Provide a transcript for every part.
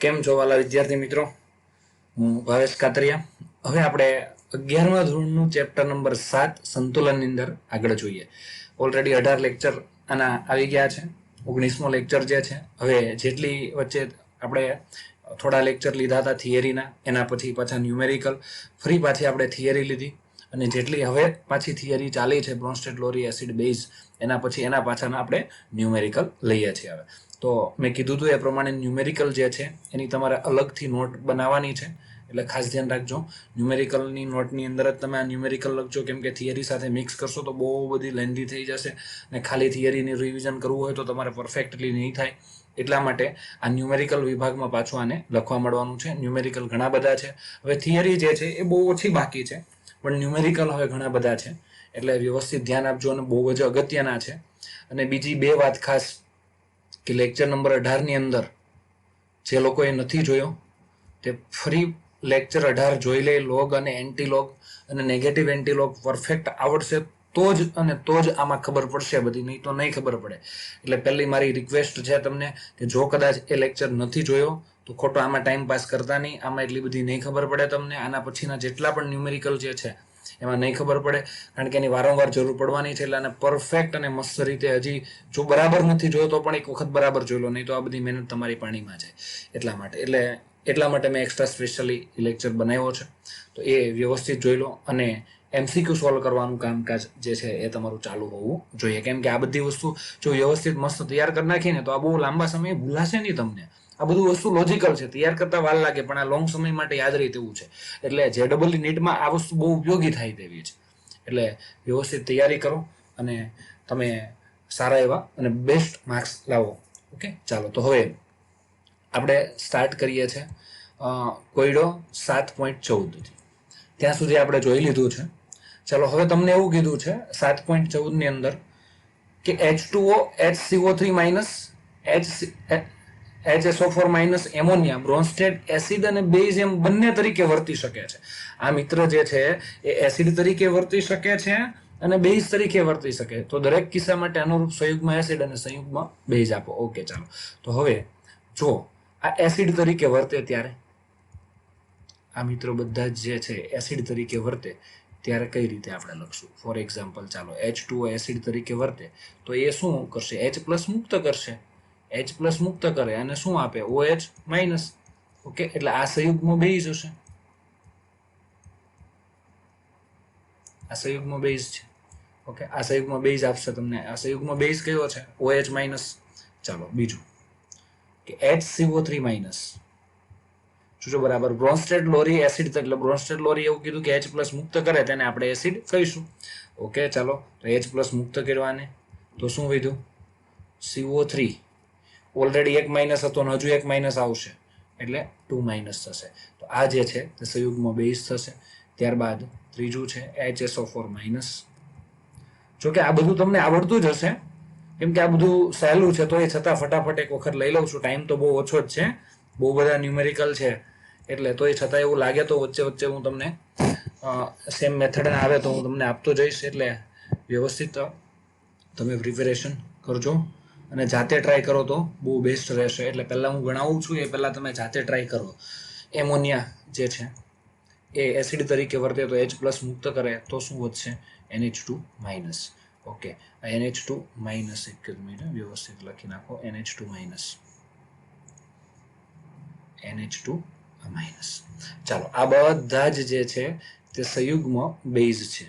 કેમ છો વાલા વિદ્યાર્થી મિત્રો? હું ભાવેશ કાતરિયા. હવે આપણે 11મા ધોરણનું ચેપ્ટર નંબર 7 સંતુલનની અંદર આગળ જોઈએ. ઓલરેડી 18 લેક્ચર આના આવી ગયા છે. 19મો લેક્ચર જે છે. હવે જેટલી વચ્ચે આપણે થોડા લેક્ચર લીધા હતા થિયરીના, એના પછી પાછા ન્યુમેરિકલ, ફરી પાછી આપણે થિયરી લીધી, અને જેટલી હવે પાછી થિયરી ચાલી છે બ્રોન્સ્ટેડ લોરી એસિડ બેઝ, એના પછી એના પાછાના આપણે ન્યુમેરિકલ લઈએ છીએ. હવે તો મેં કીધું હતું એ પ્રમાણે ન્યુમેરિકલ જે છે એની તમારે અલગથી નોટ બનાવવાની છે, એટલે ખાસ ધ્યાન રાખજો. ન્યુમેરિકલની નોટની અંદર જ તમે આ ન્યુમેરિકલ લખજો, કેમ કે થિયરી સાથે મિક્સ કરશો તો બહુ બધી લેન્ધી થઈ જશે, અને ખાલી થિયરીની રિવિઝન કરવું હોય તો તમારે પરફેક્ટલી નહીં થાય. એટલા માટે આ ન્યુમેરિકલ વિભાગમાં પાછું આને લખવા મળવાનું છે. ન્યુમેરિકલ ઘણા બધા છે. હવે થિયરી જે છે એ બહુ ઓછી બાકી છે, પણ ન્યુમેરિકલ હવે ઘણા બધા છે, એટલે વ્યવસ્થિત ધ્યાન આપજો, અને બહુ જ અગત્યના છે. અને બીજી બે વાત ખાસ કે લેક્ચર નંબર 18ની અંદર જે લોકોએ નથી જોયો તે ફરી લેક્ચર 18 જોઈ લે. લોગ અને એન્ટીલોગ અને નેગેટિવ એન્ટીલોગ પરફેક્ટ આવડશે તો જ આમાં ખબર પડશે બધી, નહીં તો નહીં ખબર પડે. એટલે પહેલી મારી રિક્વેસ્ટ છે તમને કે જો કદાચ એ લેક્ચર નથી જોયો તો ખોટો આમાં ટાઈમ પાસ કરતા નહીં. આમાં એટલી બધી નહીં ખબર પડે તમને. આના પછીના જેટલા પણ ન્યુમેરિકલ જે છે એમાં નહીં ખબર પડે, કારણ કે એની વારંવાર જરૂર પડવાની છે. એટલે આને પરફેક્ટ અને મસ્ત રીતે, હજી જો બરાબર નથી જોયો તો પણ એક વખત બરાબર જોઈ લો, નહીં તો આ બધી મહેનત તમારી પાણીમાં જાય. એટલા માટે મેં એક્સ્ટ્રા સ્પેશિયલી લેક્ચર બનાવ્યો છે. તો એ વ્યવસ્થિત જોઈ લો, અને MCQ સોલ્વ કરવાનું કામકાજ જે છે એ તમારું ચાલુ હોવું જોઈએ, કેમ કે આ બધી વસ્તુ જો વ્યવસ્થિત મસ્ત તૈયાર કરી નાખીને તો આ બહુ લાંબા સમયે ભૂલાશે નહીં તમને. આ બધું વસ્તુ લોજિકલ છે, તૈયાર કરતા વાર લાગે, પણ આ લોંગ સમય માટે યાદ રહે તેવું છે. એટલે JEE નીટમાં આ વસ્તુ બહુ ઉપયોગી થાય તેવી છે. એટલે વ્યવસ્થિત તૈયારી કરો અને તમે સારા એવા અને બેસ્ટ માર્ક્સ લાવો. ઓકે, ચાલો તો હવે આપણે સ્ટાર્ટ કરીએ છીએ કોયડો 7.14 ત્યાં સુધી આપણે જોઈ લીધું છે. ચાલો હવે તમને એવું કીધું છે 7.14ની અંદર કે H2O HCO3 minus HSO4 minus ammonia Bronsted acid અને બેઝ એમ બંને તરીકે વર્તી શકે છે. આ મિત્ર જે છે એ એસિડ તરીકે વર્તી શકે છે અને બેઝ તરીકે વર્તી શકે. તો દરેક કિસ્સા માટે અનુરૂપ સંયુગ્મ એસિડ અને સંયુગ્મ બેઝ આપો. ઓકે, ચાલો તો હવે જો આ એસિડ તરીકે વર્તે ત્યારે આ મિત્રો બધા જ જે છે એસિડ તરીકે વર્તે ત્યારે કઈ રીતે આપણે લખશું? ફોર એક્ઝામ્પલ, ચાલો H2O એસિડ તરીકે વર્તે તો એ શું કરશે? H+ મુક્ત કરશે. H+ મુક્ત કરે અને શું આપે? OH minus. ઓકે, એટલે આ સંયુગ્મ બેઝ હશે. આ સંયુગ્મ બેઝ છે. ઓકે, આ સંયુગ્મ બેઝ આપશે તમને. આ સંયુગ્મ બેઝ કયો છે? OH minus. ચાલો બીજું કે HCO3 માઇનસ. જો બરાબર બ્રોન્સ્ટેડ લોરી એસિડ, એટલે બ્રોન્સ્ટેડ લોરી એવું કીધું કે H+ મુક્ત કરે તેને આપણે એસિડ કહીશું. ઓકે, ચાલો તો H+ મુક્ત કરવાને તો શું વધ્યું? CO3. ઓલરેડી 1 માઇનસ હતો ને હજુ 1 માઇનસ આવશે એટલે 2 માઇનસ થશે. તો આ જે છે તે સંયુગ્મ બેઝ થશે. ત્યારબાદ ત્રીજું છે HSO4 માઇનસ. જો કે આ બધું તમને આવડતું જ હશે, કેમ કે આ બધું સહેલું છે, તો એ છતાં ફટાફટ એક વખત લઈ લઉં છું. ટાઈમ તો બહુ ઓછો જ છે, બહુ બધા ન્યુમેરિકલ છે, એટલે તો એ છતાં એવું લાગે તો વચ્ચે હું તમને સેમ મેથડ આવે તો હું તમને આપતો જઈશ. એટલે વ્યવસ્થિત તમે પ્રિપેરેશન કરજો અને જાતે ટ્રાય કરો તો બહુ બેસ્ટ રહેશે. એટલે પહેલાં હું ગણાવું છું એ પહેલાં તમે જાતે ટ્રાય કરો. એમોનિયા જે છે એ એસિડ તરીકે વર્તે તો H+ મુક્ત કરે તો શું વધશે? NH2 minus. ઓકે, આ NH2 માઇનસ એક જ મિનિટ વ્યવસ્થિત લખી નાખો. NH2 minus, NH2 minus. ચાલો આ બધા જ જે છે તે સંયુગ્મ બેઝ છે.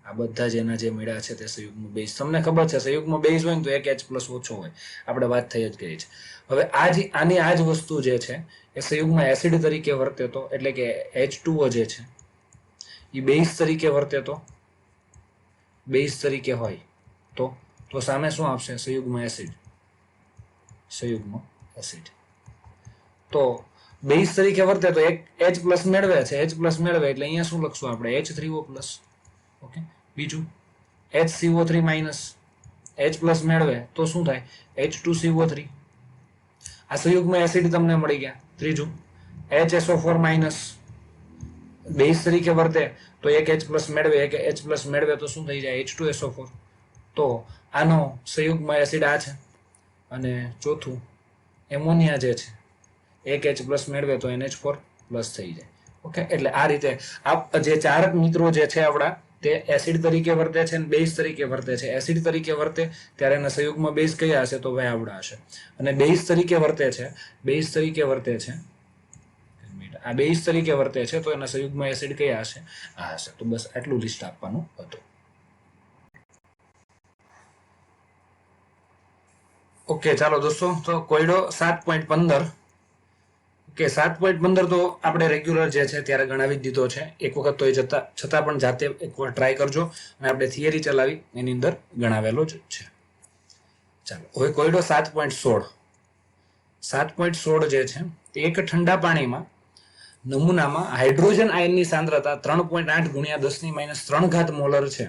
આ બધા જ એના જે મેળા છે તે સંયુગ્મ બેઝ. તમને ખબર છે સંયુગ્મ બેઝ હોય ને તો એક H+ ઓછો હોય, આપણે વાત થઈ જ ગઈ છે. હવે આની આ જ વસ્તુ જે છે એ સંયુગ્મ એસિડ તરીકે વર્તે તો, એટલે કે H2O જે છે એ બેઝ તરીકે વર્તે તો, બેઝ તરીકે હોય તો સામે શું આપશે? સંયુગ્મ એસિડ. સંયુગ્મ એસિડ તો બેઝ તરીકે વર્તે તો એક H+ મેળવે છે. H+ મેળવે એટલે અહીંયા શું લખશું આપણે? H3O+. ઓકે, બીજું HCO3 માઇનસ. H+ મેળવે તો શું થાય? H2CO3. આ સંયુગ્મ એસિડ તમને મળી ગયા. ત્રીજું HSO4 માઇનસ. બેઝ તરીકે વર્તે તો એક H+ મેળવે, એક H+ મેળવે તો શું થઈ જાય? H2SO4. તો આનો સંયુગ્મ એસિડ આ છે. અને ચોથું એમોનિયા જે છે એક H+ મેળવે તો NH4+ થઈ જાય. ઓકે, એટલે આ રીતે આ જે ચાર મિત્રો જે છે આપણા તે એસિડ તરીકે વર્તે છે અને બેઝ તરીકે વર્તે છે. એસિડ તરીકે વર્તે ત્યારે એના સંયુગમાં બેઝ કયા હશે? તો ભાઈ આવડા હશે. અને બેઝ તરીકે વર્તે છે, આ બેઝ તરીકે વર્તે છે તો એના સંયુગમાં એસિડ કયા હશે? આ હશે. તો બસ આટલું લિસ્ટ આપવાનું હતું. ઓકે, ચાલો દોસ્તો, તો કોયડો 7.15. ઓકે, 7.15 તો આપણે રેગ્યુલર જે છે ત્યારે ગણાવી જ દીધો છે. એક વખત તો એ છતાં પણ જાતે એકવાર ટ્રાય કરજો અને આપણે થિયરી ચલાવી એની અંદર ગણાવેલો જ છે. ચાલો, હવે કોયડો 7.16. 7.16 જે છે તે એક ઠંડા પાણીમાં નમૂનામાં હાઇડ્રોજન આયનની સાંદ્રતા 3.8 ગુણ્યા 10⁻³ મોલર છે.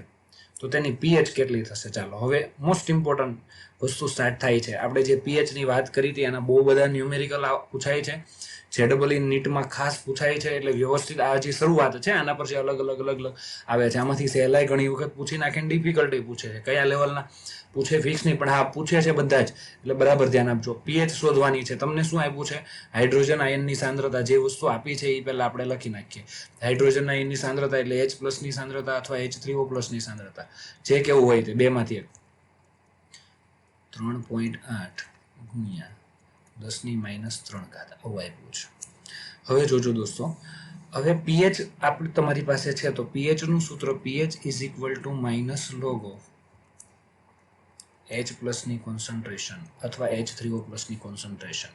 તો તેની પીએચ કેટલી થશે? ચાલો, હવે મોસ્ટ ઇમ્પોર્ટન્ટ વસ્તુ સ્ટાર્ટ થાય છે. આપણે જે પીએચ ની વાત કરી હતી એના બહુ બધા ન્યુમેરિકલ પૂછાય છે. જેડબલઈ નીટમાં ખાસ પૂછાય છે. એટલે વ્યવસ્થિત આ જે શરૂઆત છે આના પર જે અલગ અલગ આવે છે. આમાંથી સહેલાઈ ઘણી વખત પૂછી નાખે, ડિફિકલ્ટી પૂછે છે. કયા લેવલના પૂછે ફિક્સ નહીં, પણ હા પૂછે છે બધા જ. એટલે બરાબર ધ્યાન આપજો. પીએચ શોધવાની છે. તમને શું આપ્યું છે? હાઇડ્રોજન આયનની સાંદ્રતા. જે વસ્તુ આપી છે એ પહેલા આપણે લખી નાખીએ. હાઇડ્રોજન આયનની સાંદ્રતા એટલે H+ ની સાંદ્રતા અથવા H3O+ ની સાંદ્રતા, જે કેવું હોય તે બેમાંથી એક. 3.8 ગુણ્યા 10⁻³ આવું આપ્યું છે. હવે જોજો દોસ્તો, હવે પીએચ આપણે તમારી પાસે છે તો પીએચ નું સૂત્ર pH = log of H+ ની કોન્સન્ટ્રેશન અથવા H3O+ ની concentration.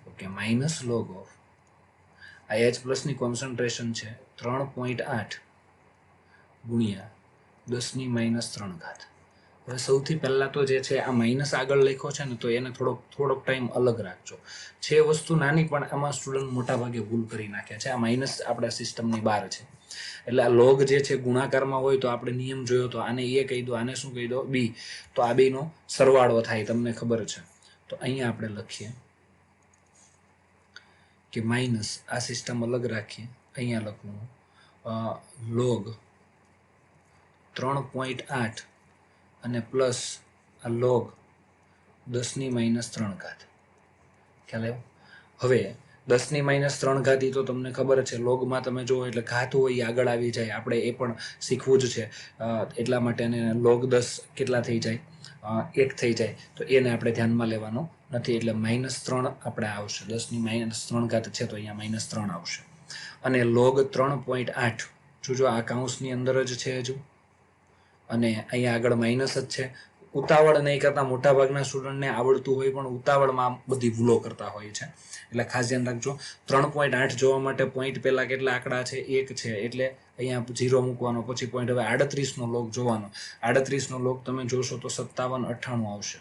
Okay, minus log of આ H+ ની કોન્સન્ટ્રેશન છે 3.8 ગુણ્યા 10⁻³. હવે સૌથી પહેલા તો જે છે આ માઇનસ આગળ લખ્યો છે ને તો એને થોડોક ટાઈમ અલગ રાખજો. છે વસ્તુ નાની પણ આમાં સ્ટુડન્ટ મોટા ભાગે ભૂલ કરી નાખ્યા છે. આ માઇનસ આપણા સિસ્ટમની બહાર છે. એટલે આ લોગ જે છે ગુણાકારમાં હોય તો આપણે નિયમ જોયો તો આને એ કહી દો, આને શું કહી દો? બી. તો આ બેનો સરવાળો થાય, તમને ખબર છે. તો અહીંયા આપણે લખીએ કે માઇનસ, આ સિસ્ટમ અલગ રાખીએ. અહીંયા લખવું log 3.8 અને પ્લસ આ log 10⁻³ ખ્યાલ આવ્યો? હવે 10⁻³ તો તમને ખબર છે, લોગમાં તમે જુઓ એટલે ઘાત હોય એ આગળ આવી જાય. આપણે એ પણ શીખવું જ છે. એટલા માટે log 10 કેટલા થઈ જાય? 1 થઈ જાય. તો એને આપણે ધ્યાનમાં લેવાનો નથી. એટલે -3 આપણે આવશે. 10⁻³ છે તો અહીંયા -3 આવશે. અને log 3.8 જોજો, આ કાઉન્સની અંદર જ છે હજુ, અને અહીંયા આગળ માઇનસ જ છે. ઉતાવળ નહીં કરતા. મોટાભાગના સ્ટુડન્ટને આવડતું હોય પણ ઉતાવળમાં બધી ભૂલો કરતા હોય છે. એટલે ખાસ ધ્યાન રાખજો. 3.8 જોવા માટે પોઈન્ટ પહેલા કેટલા આંકડા છે? 1 છે. એટલે અહીંયા 0 મૂકવાનો, પછી પોઈન્ટ. હવે 38 નો લોગ જોવાનો. 38 નો લોગ તમે જોશો તો 5798 આવશે.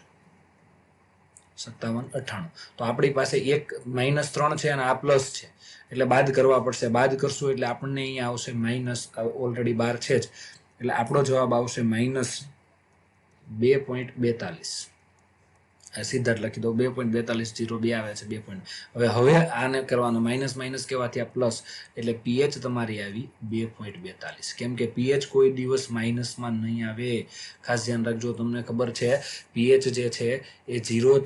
5798. તો આપણી પાસે એક -3 છે અને આ પ્લસ છે, એટલે બાદ કરવા પડશે. બાદ કરશું એટલે આપણને અહીંયા આવશે માઇનસ, ઓલરેડી 12 છે જ, એટલે આપણો જવાબ આવશે -2.42. સીધા જ લખી દો 2.4202 આવે છે 2. હવે આને કરવાનો માઇનસ કેવાથી આ પ્લસ, એટલે પીએચ તમારી આવી 2.42. કેમ કે પીએચ કોઈ દિવસ માઇનસમાં નહીં આવે. ખાસ ધ્યાન રાખજો. તમને ખબર છે પીએચ જે છે એ 0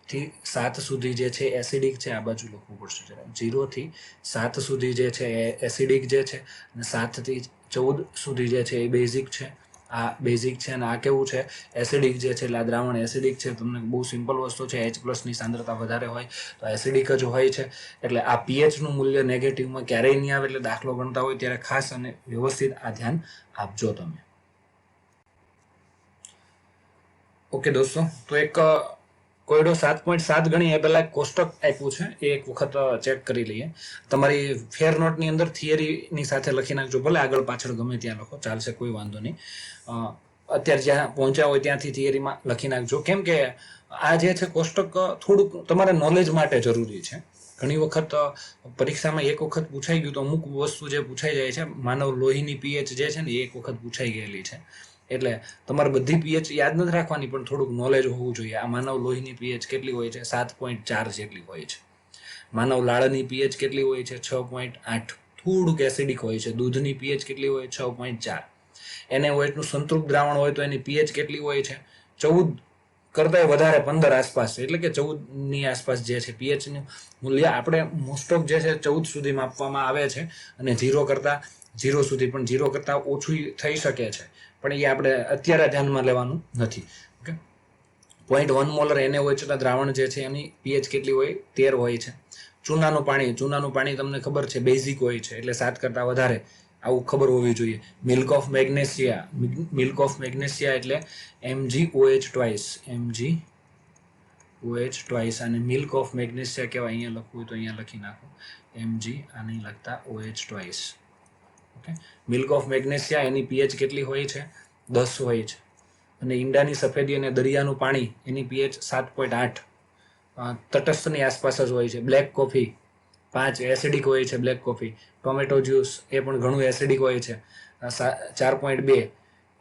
થી 7 સુધી જે છે એસિડિક છે. આ બાજુ લખવું પડશે જરા. 0 થી 7 સુધી જે છે એ એસિડિક જે છે, અને 7 થી 14 સુધી જે છે એ બેઝિક છે. આ બેઝિક છે અને આ કેવું છે? એસિડિક જે છે. એટલે આ દ્રાવણ એસિડિક છે. તમને બહુ સિમ્પલ વસ્તુ છે. H+ ની સાંદ્રતા વધારે હોય તો એસિડિક જ હોય છે. એટલે આ પીએચ નું મૂલ્ય નેગેટિવમાં ક્યારેય નહીં આવે. એટલે દાખલો ગણતા હોય ત્યારે ખાસ અને વ્યવસ્થિત આ ધ્યાન આપજો તમે. ઓકે દોસ્તો, તો એક કોયડો 7.7 ગણી એ પહેલા કોષ્ટક આપ્યું છે, એ એક વખત ચેક કરી લઈએ. તમારી ફેર નોટની અંદર થિયરીની સાથે લખી નાખજો. ભલે આગળ પાછળ ગમે ત્યાં લખો, ચાલશે, કોઈ વાંધો નહીં. અત્યારે જ્યાં પહોંચ્યા હોય ત્યાંથી થિયરીમાં લખી નાખજો. કેમ કે આ જે છે કોષ્ટક થોડુંક તમારા નોલેજ માટે જરૂરી છે. ઘણી વખત પરીક્ષામાં એક વખત પૂછાઈ ગયું તો અમુક વસ્તુ જે પૂછાઈ જાય છે, માનવ લોહીની પીએચ જે છે ને એ એક વખત પૂછાઈ ગયેલી છે. એટલે તમારે બધી પીએચ યાદ નથી રાખવાની, પણ થોડુંક નોલેજ હોવું જોઈએ. આ માનવ લોહીની પીએચ કેટલી હોય છે? 7.4 જેટલી હોય છે. માનવ લાળની પીએચ કેટલી હોય છે? 6.8. થોડુંક એસિડિક હોય છે. દૂધની પીએચ કેટલી હોય? 6.4. NaOH નું સંતૃપ્ત દ્રાવણ હોય તો એની પીએચ કેટલી હોય છે? 14 કરતા વધારે 15 આસપાસ એટલે કે 14ની આસપાસ જે છે પીએચનું મૂલ્ય આપણે મોસ્ટ ઓફ જે છે 14 સુધી માપવામાં આવે છે અને 0 સુધી, પણ 0 કરતા ઓછું થઈ શકે છે, પણ એ આપણે અત્યારે ધ્યાનમાં લેવાનું નથી. ઓકે, 0.1 મોલર NaOH દ્રાવણ જે છે એની પીએચ કેટલી હોય? 13 હોય છે. ચૂનાનું પાણી તમને ખબર છે બેઝિક હોય છે એટલે 7 કરતા વધારે, આવું ખબર હોવી જોઈએ. મિલ્ક ઓફ મેગ્નેશિયા એટલે MgOH ટ્વાઇસ, અને મિલ્ક ઓફ મેગ્નેશિયા કહેવાય. અહીંયા લખવું હોય તો અહીંયા લખી નાખો Mg, આને લખતા OH twice. Okay, milk of magnesia any pH કેટલી હોય છે? 10 હોય છે. અને ઈંડાની સફેદી અને દરિયાનું પાણી એની પીએચ 7.8 તટસ્થની આસપાસ જ હોય છે. બ્લેક કોફી 5 એસિડિક હોય છે. Black coffee. ટોમેટો જ્યુસ એ પણ ઘણું એસિડિક હોય છે, 4.2.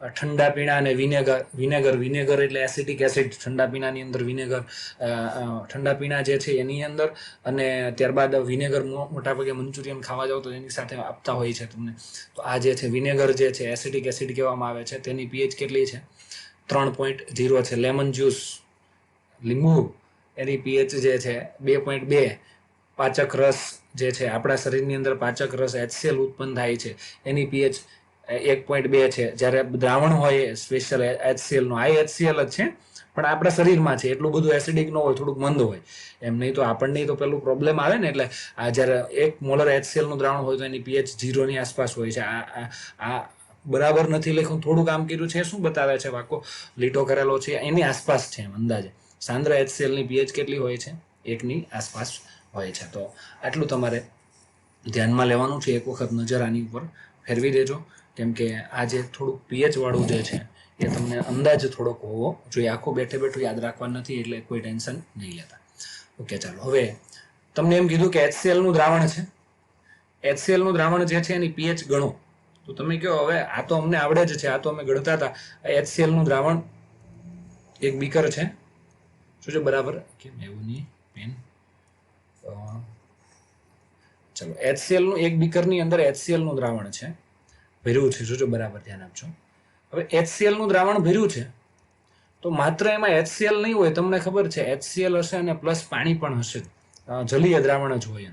ઠંડા પીણા અને વિનેગર એટલે એસિટિક એસિડ. ઠંડા પીણાની અંદર વિનેગર, ઠંડા પીણા જે છે એની અંદર, અને ત્યારબાદ વિનેગર મોટાભાગે મંચુરિયન ખાવા જાવ તો એની સાથે આપતા હોય છે તમને. તો આ જે છે વિનેગર જે છે એસિટિક એસિડ કહેવામાં આવે છે, તેની પીએચ કેટલી છે? 3.0 છે. લેમન જ્યુસ, લીંબુ, એની પીએચ જે છે 2.2. પાચક રસ જે છે, આપણા શરીરની અંદર પાચક રસ HCl ઉત્પન્ન થાય છે, એની પીએચ 1.2 છે. જ્યારે દ્રાવણ હોય સ્પેશિયલ HCl નું, આ HCl જ છે પણ આપણા શરીરમાં છે, એટલું બધું એસિડિક ન હોય, થોડુંક મંદ હોય. એમ નહીં તો આપણને તો પેલું પ્રોબ્લેમ આવે ને. એટલે આ જ્યારે 1 મોલર HCl નું દ્રાવણ હોય તો એની પીએચ 0 ની આસપાસ હોય છે. આ બરાબર નથી લખ્યું, થોડું કામ કર્યું છે. શું બતાવે છે? વાકો લીટો કરેલો છે, એની આસપાસ છે એમ અંદાજે. સાંદ્ર HCl ની પીએચ કેટલી હોય છે? 1 ની આસપાસ હોય છે. તો આટલું તમારે ધ્યાનમાં લેવાનું છે. એક વખત નજર આની ઉપર ફેરવી દેજો, કેમ કે આ જે થોડુંક પીએચ વાળું જે છે એ તમને અંદાજ થોડોક હોવો જોઈએ. આખો બેઠું યાદ રાખવાનું નથી, એટલે કોઈ ટેન્શન નહીં લેતા. ઓકે, ચાલો. હવે તમને એમ કીધું કે HCl નું દ્રાવણ છે. HCl નું દ્રાવણ જે છે એની પીએચ ગણો. તો તમે કહો હવે આ તો અમને આવડે જ છે, આ તો અમે ગણતા હતા. HCl નું દ્રાવણ એક બીકર છે. શું છે? બરાબર, કેમ એવું નહીં પેન? ચલો, HCl નું એક બીકરની અંદર HCl નું દ્રાવણ છે, ભર્યું છે. જોજો, બરાબર ધ્યાન આપજો. હવે HCl નું દ્રાવણ ભર્યું છે તો માત્ર એમાં HCl નહીં હોય, તમને ખબર છે HCl હશે અને પ્લસ પાણી પણ હશે, જલીય દ્રાવણ જ હોય.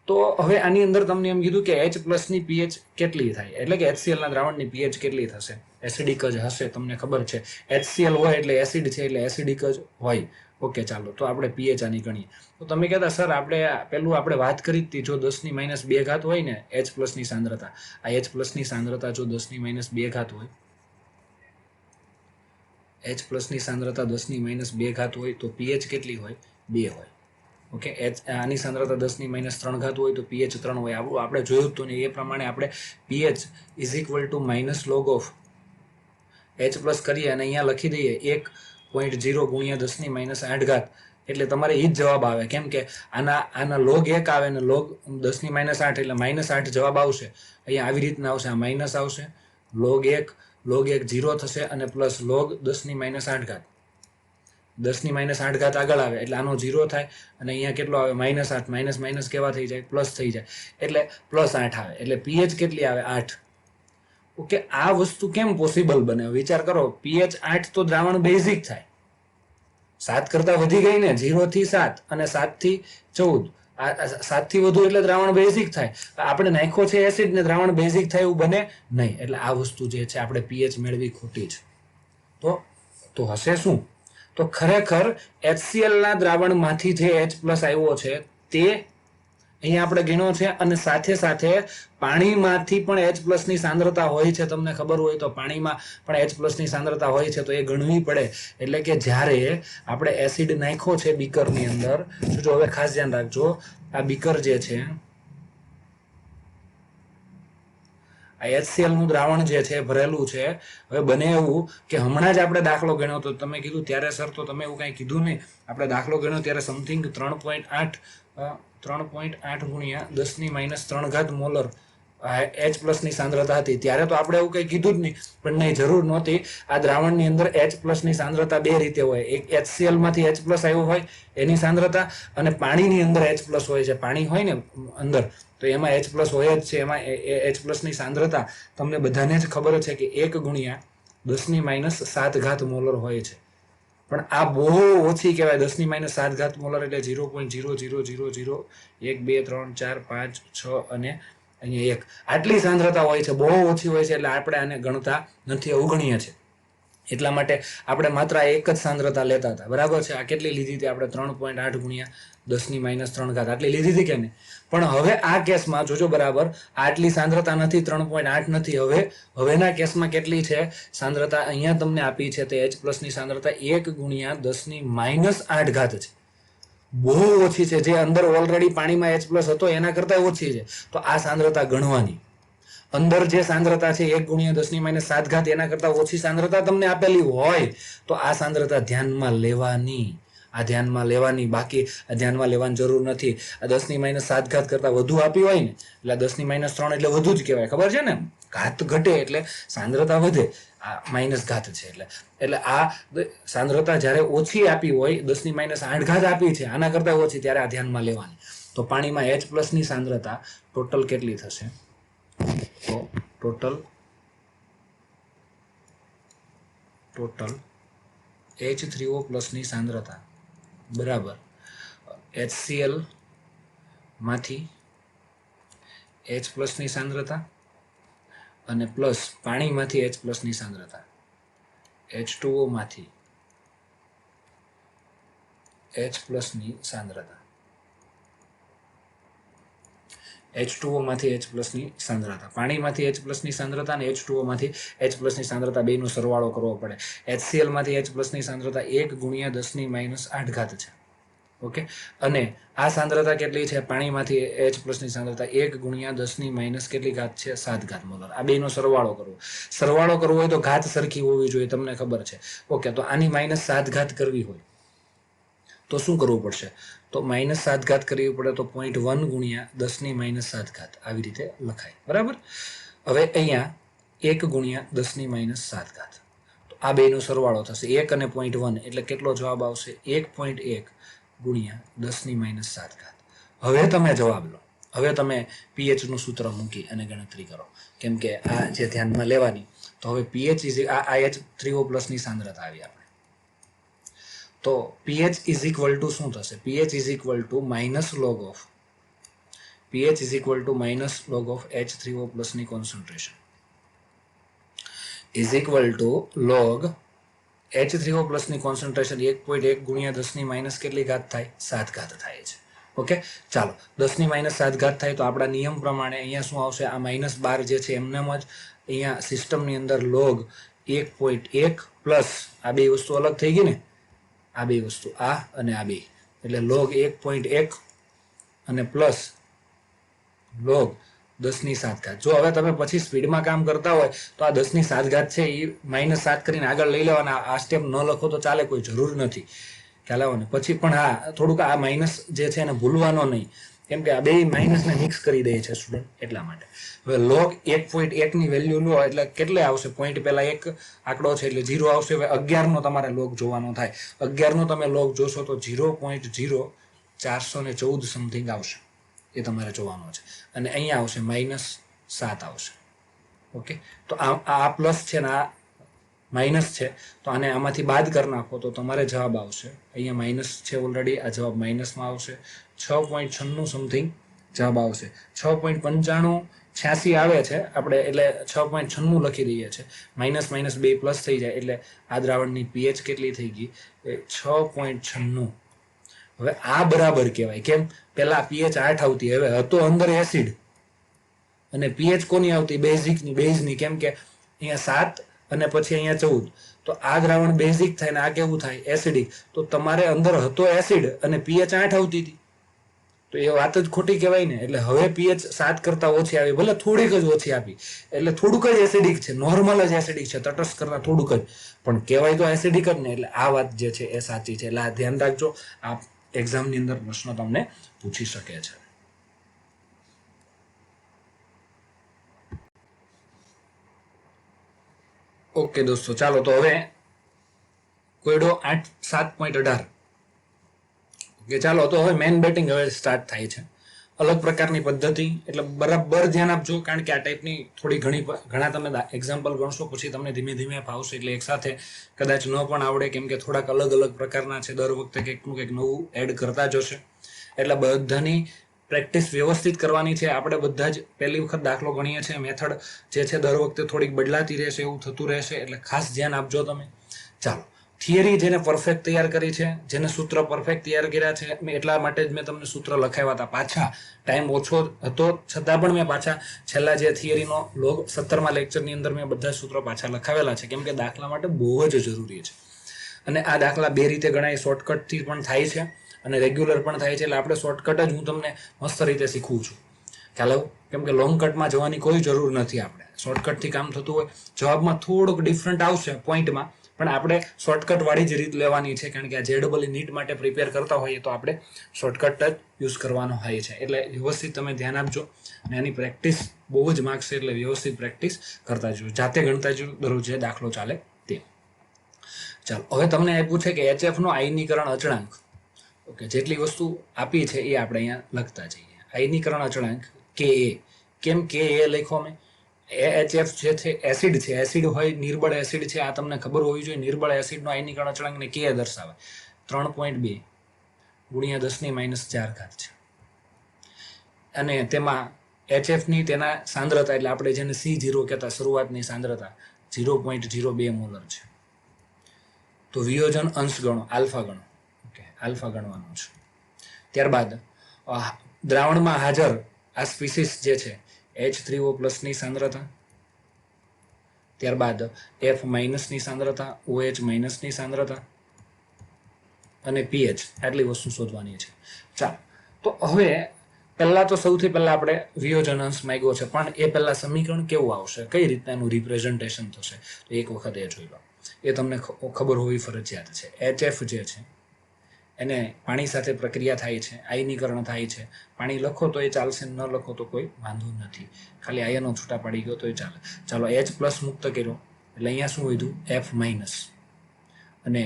તો હવે આની અંદર તમને એમ કીધું કે H+ ની પીએચ કેટલી થાય, એટલે કે HCl ના દ્રાવણની પીએચ કેટલી થશે? એસિડિક જ હશે, તમને ખબર છે. HCl હોય એટલે એસિડ છે, એટલે એસિડિક જ હોય. ઓકે, ચાલો. તો આપણે પીએચ આની ગણીએ. તો તમે કહેતા સર આપણે વાત કરી હતી, જો 10⁻2 હોય ને H+ ની સાંદ્રતા, આ H+ ની સાંદ્રતા જો 10⁻2 હોય, H+ ની સાંદ્રતા 10⁻2 હોય તો પીએચ કેટલી હોય? 2 હોય. ઓકે, આની સાંદ્રતા 10⁻3 હોય તો પીએચ 3 હોય. આવું આપણે જોયું હતું ને, એ પ્રમાણે આપણે પીએચ = log of H+ કરીએ અને અહીંયા લખી દઈએ 1.0 × 10⁻8, એટલે તમારે એ જ જવાબ આવે. કેમ કે આના log 1 આવે ને log 10⁻8 એટલે -8 જવાબ આવશે. અહીંયા આવી રીતના આવશે, આ માઇનસ આવશે, log 1 0 થશે અને પ્લસ log 10⁻8, 10⁻8 આગળ આવે એટલે આનો 0 થાય, અને અહીંયા કેટલો આવે? -8. માઇનસ કેવા થઈ જાય? પ્લસ થઈ જાય, એટલે +8 આવે. એટલે પીએચ કેટલી આવે? 8. ઓકે, આ વસ્તુ કેમ પોસિબલ બને? વિચાર કરો, પીએચ 8 તો દ્રાવણ બેઝિક થાય, 7 કરતા વધી ગઈ ને, 0 થી 7 અને 7 થી 14, 7 થી વધુ એટલે દ્રાવણ બેઝિક થાય. આપણે નાખ્યો છે એસિડ ને દ્રાવણ બેઝિક થાય એવું બને નહીં. એટલે આ વસ્તુ જે છે આપણે પીએચ મેળવી ખોટી છે. તો હશે શું? તો ખરેખર HCl ના દ્રાવણમાંથી જે H+ આવ્યો છે તે અહીંયા આપણે ગણ્યો છે, અને સાથે સાથે પાણીમાંથી પણ H+ ની સાંદ્રતા હોય છે. તમને ખબર હોય તો પાણીમાં પણ H+ ની સાંદ્રતા હોય છે, તો એ ગણવી પડે. એટલે કે જ્યારે આપણે એસિડ નાખ્યો છે બીકરની અંદર, જો હવે ખાસ ધ્યાન રાખજો, આ બીકર જે છે, આ HCl નું દ્રાવણ જે છે ભરેલું છે. હવે બને એવું કે હમણાં જ આપણે દાખલો ગણ્યો તો તમે કીધું ત્યારે સર તો તમે એવું કાંઈ કીધું નહીં, આપણે દાખલો ગણ્યો ત્યારે સમથિંગ 3.8 × 10⁻3 મોલર H+ ની સાંદ્રતા હતી. ત્યારે તો આપણે એવું કંઈ કીધું જ નહીં, પણ નહીં, જરૂર નહોતી. આ દ્રાવણની અંદર H+ ની સાંદ્રતા 2 રીતે હોય. એક HCl માંથી H+ આવ્યો હોય એની સાંદ્રતા, અને પાણીની અંદર H+ હોય છે. પાણી હોય ને અંદર તો એમાં H+ હોય જ છે. એમાં H+ ની સાંદ્રતા તમને બધાને જ ખબર છે કે 1 × 10⁻7 મોલર હોય છે. પણ આ બહુ ઓછી કહેવાય. 10⁻7 મોલર એટલે 0.00001 2 3 4 5 6 અને અહીંયા 1 આટલી સાંદ્રતા હોય છે, બહુ ઓછી હોય છે, એટલે આપણે આને ગણતા નથી, અવગણીએ છીએ. એટલા માટે આપણે માત્ર એક જ સાંદ્રતા લેતા હતા, બરાબર છે. આ કેટલી લીધી હતી આપણે? 3.8 ગુણ્યા 10⁻3 આટલી લીધી હતી કે નહીં? પણ હવે આ કેસમાં જોજો બરાબર, આટલી સાંદ્રતા નથી, 3.8 નથી. હવેના કેસમાં કેટલી છે સાંદ્રતા? અહીંયા તમને આપી છે તે H+ ની સાંદ્રતા 1 ગુણ્યા 10⁻8 છે. બહુ ઓછી છે. જે અંદર ઓલરેડી પાણીમાં H+ હતો એના કરતા ઓછી છે. તો આ સાંદ્રતા ગણવાની. અંદર જે સાંદ્રતા છે 1 ગુણ્યા 10⁻7 એના કરતા ઓછી સાંદ્રતા તમને આપેલી હોય તો આ સાંદ્રતા ધ્યાનમાં લેવાની. આ ધ્યાનમાં લેવાની, બાકી આ ધ્યાનમાં લેવાની જરૂર નથી. આ 10⁻7 કરતા વધુ આપી હોય ને એટલે 10⁻3 એટલે વધુ જ કહેવાય, ખબર છે ને? ઘાત ઘટે એટલે સાંદ્રતા વધે, આ માઇનસ ઘાત છે એટલે આ સાંદ્રતા જ્યારે ઓછી આપી હોય, 10⁻8 આપી છે, આના કરતા ઓછી, ત્યારે આ ધ્યાનમાં લેવાની. તો પાણીમાં H+ ની સાંદ્રતા ટોટલ કેટલી થશે? તો ટોટલ H3O+ ની સાંદ્રતા બરાબર HCl માંથી H+ ની સાંદ્રતા અને પ્લસ પાણીમાંથી H+ ની સાંદ્રતા, H2O માંથી H+ ની સાંદ્રતા, H2O માંથી H+ ની સાંદ્રતા, પાણીમાંથી H+ ની સાંદ્રતા અને H2O માંથી H+ ની સાંદ્રતા બેનો સરવાળો કરવો પડે. HCl માંથી H+ ની સાંદ્રતા 1 ગુણ્યા 10⁻8 છે. ઓકે, અને આ સાંદ્રતા કેટલી છે? પાણીમાંથી H+ ની સાંદ્રતા 1 ગુણ્યા 10⁻ કેટલી ઘાત છે? 7 મોલર. આ બેનો સરવાળો કરવો હોય તો ઘાત સરખી હોવી જોઈએ, તમને ખબર છે. ઓકે, તો આની -7 કરવી હોય તો શું કરવું પડશે? તો -7 કરવી પડે તો 0.1 ગુણ્યા 10⁻7 આવી રીતે લખાય, બરાબર. હવે અહીંયા 1 ગુણ્યા 10⁻7, તો આ બેનો સરવાળો થશે 1 અને 0.1 એટલે કેટલો જવાબ આવશે? 1.1 ગુણ્યા 10⁻7. હવે તમે જવાબ લો. હવે તમે pH નું સૂત્ર મૂકી અને ગણતરી કરો, કેમ કે આ જે ધ્યાનમાં લેવાની. તો હવે pH આ H3O+ ની સાંદ્રતા આવી આપણે. તો pH ઇઝ ઇક્વલ ટુ શું થશે? pH is equal to minus log of H3O+ ની concentration is equal two log H3O+ ની કોન્સન્ટ્રેશન 1.1 ગુણ્યા 10⁻ કેટલી ઘાત થાય? 7 થાય છે. ઓકે, ચાલો 10⁻7 થાય તો આપણા નિયમ પ્રમાણે અહીંયા શું આવશે? આ -12 જે છે એમને જ અહીંયા સિસ્ટમની અંદર log 1.1 પ્લસ આ બે વસ્તુ અલગ થઈ ગઈ ને, આ બે વસ્તુ આ અને આ બે, એટલે log 1.1 અને પ્લસ log 10�7. જો હવે તમે પછી સ્પીડમાં કામ કરતા હોય તો આ 10�7 છે એ -7 કરીને આગળ લઈ લેવાના. આ સ્ટેપ ન લખો તો ચાલે, કોઈ જરૂર નથી, ખ્યાલ આવે ને? પછી પણ હા, થોડુંક આ માઇનસ જે છે એને ભૂલવાનો નહીં, કેમ કે આ બે માઇનસને મિક્સ કરી દે છે સ્ટુડન્ટ, એટલા માટે. હવે log 1.1 ની વેલ્યુ લો એટલે કેટલે આવશે? પોઈન્ટ પહેલા એક આંકડો છે એટલે 0 આવશે. હવે 11 નો તમારે log જોવાનો થાય. 11 નો તમે log જોશો તો 0.0414 સમથિંગ આવશે, એ તમારે જોવાનું છે. અને અહીંયા આવશે -7 આવશે. ઓકે, તો આ પ્લસ છે ને આ માઇનસ છે, તો આને આમાંથી બાદ કરી નાખો તો તમારે જવાબ આવશે. અહીંયા માઇનસ છે ઓલરેડી, આ જવાબ માઇનસમાં આવશે. 6.96 સમથિંગ જવાબ આવશે. 6.9586 આવે છે આપણે, એટલે 6.96 લખી દઈએ છીએ. માઇનસ બે પ્લસ થઈ જાય એટલે આ દ્રાવણની pH કેટલી થઈ ગઈ? 6.96. હવે આ બરાબર કહેવાય. કેમ? પેલા pH 8 આવતી, હવે હતો અંદર એસિડ, અને pH કોની આવતી? બેઝિકની, બેઝની. કેમ કે અહીંયા 7 અને પછી અહીંયા 14, તો આ દ્રાવણ બેઝિક થાય ને આ કેવું થાય? એસિડિક. તો તમારે અંદર હતો એસિડ અને pH 8 આવતી હતી, તો એ વાત જ ખોટી કહેવાય ને. એટલે હવે pH 7 કરતા ઓછી આવી, ભલે થોડીક જ ઓછી આપી, એટલે થોડુંક જ એસિડિક છે, નોર્મલ જ એસિડિક છે, તટસ્થ કરતા થોડુંક જ, પણ કહેવાય તો એસિડિક જ ને. એટલે આ વાત જે છે એ સાચી છે. એટલે આ ધ્યાન રાખજો, આ એક્ઝામની અંદર પ્રશ્ન તમને પૂછી શકે છે. ઓકે દોસ્તો, ચાલો તો હવે કોયડો 7.18. ઓકે, ચાલો તો હવે મેન બેટિંગ હવે સ્ટાર્ટ થાય છે. અલગ પ્રકારની પદ્ધતિ, એટલે બરાબર ધ્યાન આપજો, કારણ કે આ ટાઈપની થોડી ઘણા તમે એક્ઝામ્પલ ગણશો પછી તમને ધીમે ધીમે ફાવશે, એટલે એકસાથે કદાચ ન પણ આવડે, કેમ કે થોડાક અલગ અલગ પ્રકારના છે, દર વખતે કંઈકનું કંઈક નવું એડ કરતા જશે, એટલે બધાની પ્રેક્ટિસ વ્યવસ્થિત કરવાની છે. આપણે બધા જ પહેલી વખત દાખલો ગણીએ છીએ, મેથડ જે છે દર વખતે થોડીક બદલાતી રહેશે, એવું થતું રહેશે, એટલે ખાસ ધ્યાન આપજો તમે. ચાલો, થિયરી જેને પરફેક્ટ તૈયાર કરી છે, જેને સૂત્ર પરફેક્ટ તૈયાર કર્યા છે, એટલા માટે જ મેં તમને સૂત્ર લખાવ્યા હતા. પાછા ટાઈમ ઓછો હતો છતાં પણ મેં પાછા છેલ્લા જે થિયરીનો લોગ 17મા લેક્ચરની અંદર મેં બધા સૂત્રો પાછા લખાવેલા છે, કેમ કે દાખલા માટે બહુ જ જરૂરી છે. અને આ દાખલા બે રીતે ગણાય, શોર્ટકટથી પણ થાય છે અને રેગ્યુલર પણ થાય છે, એટલે આપણે શોર્ટકટ જ હું તમને મસ્ત રીતે શીખવું છું. ખ્યાલ આવ્યો? કેમ કે લોંગ કટમાં જવાની કોઈ જરૂર નથી, આપણે શોર્ટકટથી કામ થતું હોય. જવાબમાં થોડુંક ડિફરન્ટ આવશે પોઈન્ટમાં, પણ આપણે શોર્ટકટ વાળી જ રીત લેવાની છે, કારણ કે આ JEE નીટ માટે પ્રિપેર કરતા હોઈએ તો આપણે શોર્ટકટ જ યુઝ કરવાનો હોય છે. એટલે વ્યવસ્થિત તમે ધ્યાન આપજો, અને એની પ્રેક્ટિસ બહુ જ માગશે, એટલે વ્યવસ્થિત પ્રેક્ટિસ કરતા જજો, જાતે ગણતા જજો, દરરોજ જે દાખલો ચાલે તે. ચાલો, હવે તમને આપ્યું છે કે HF નો આયનીકરણ અચળાંક. ઓકે, જેટલી વસ્તુ આપી છે એ આપણે અહીંયા લખતા જઈએ. આયનીકરણ અચળાંક Ka. કેમ Ka લખ્યો મેં? HF જે છે એસિડ છે, એસિડ હોય, નિર્બળ એસિડ છે, આ તમને ખબર હોવી જોઈએ. નિર્બળ એસિડનો આયનીકરણ અચળાંકને Ka દર્શાવે 3.2 ગુણ્યા 10⁻⁴ છે, અને તેમાં HF ની તેના સાંદ્રતા, એટલે આપણે જેને C0 કહેતા, શરૂઆતની સાંદ્રતા 0.02 મોલર છે. તો વિયોજન અંશ ગણો, આલ્ફા ગણો. ઓકે, આલ્ફા ગણવાનું છે. ત્યારબાદ દ્રાવણમાં હાજર આ સ્પીસીસ જે છે H3O+ ની સાંદ્રતા, ત્યારબાદ F- ની સાંદ્રતા, OH- ની સાંદ્રતા અને pH, આટલી વસ્તુ શોધવાની છે. ચાલો, તો હવે પહેલા તો સૌથી પહેલા આપણે વિયોજન અંશ માંગ્યો છે, પણ એ પહેલા સમીકરણ કેવું આવશે, કઈ રીતના એનું રિપ્રેઝન્ટેશન થશે, તો એક વખત એ જોઈ લો. એ તમને ખબર હોવી ફરજિયાત છે. HF જે છે એને પાણી સાથે પ્રક્રિયા થાય છે, આયનીકરણ થાય છે. પાણી લખો તો એ ચાલશે, ન લખો તો કોઈ વાંધો નથી, ખાલી આયનો છૂટા પડી ગયો તો એ ચાલે. ચાલો, H+ મુક્ત કર્યો એટલે અહીંયા શું વધ્યું? F-, અને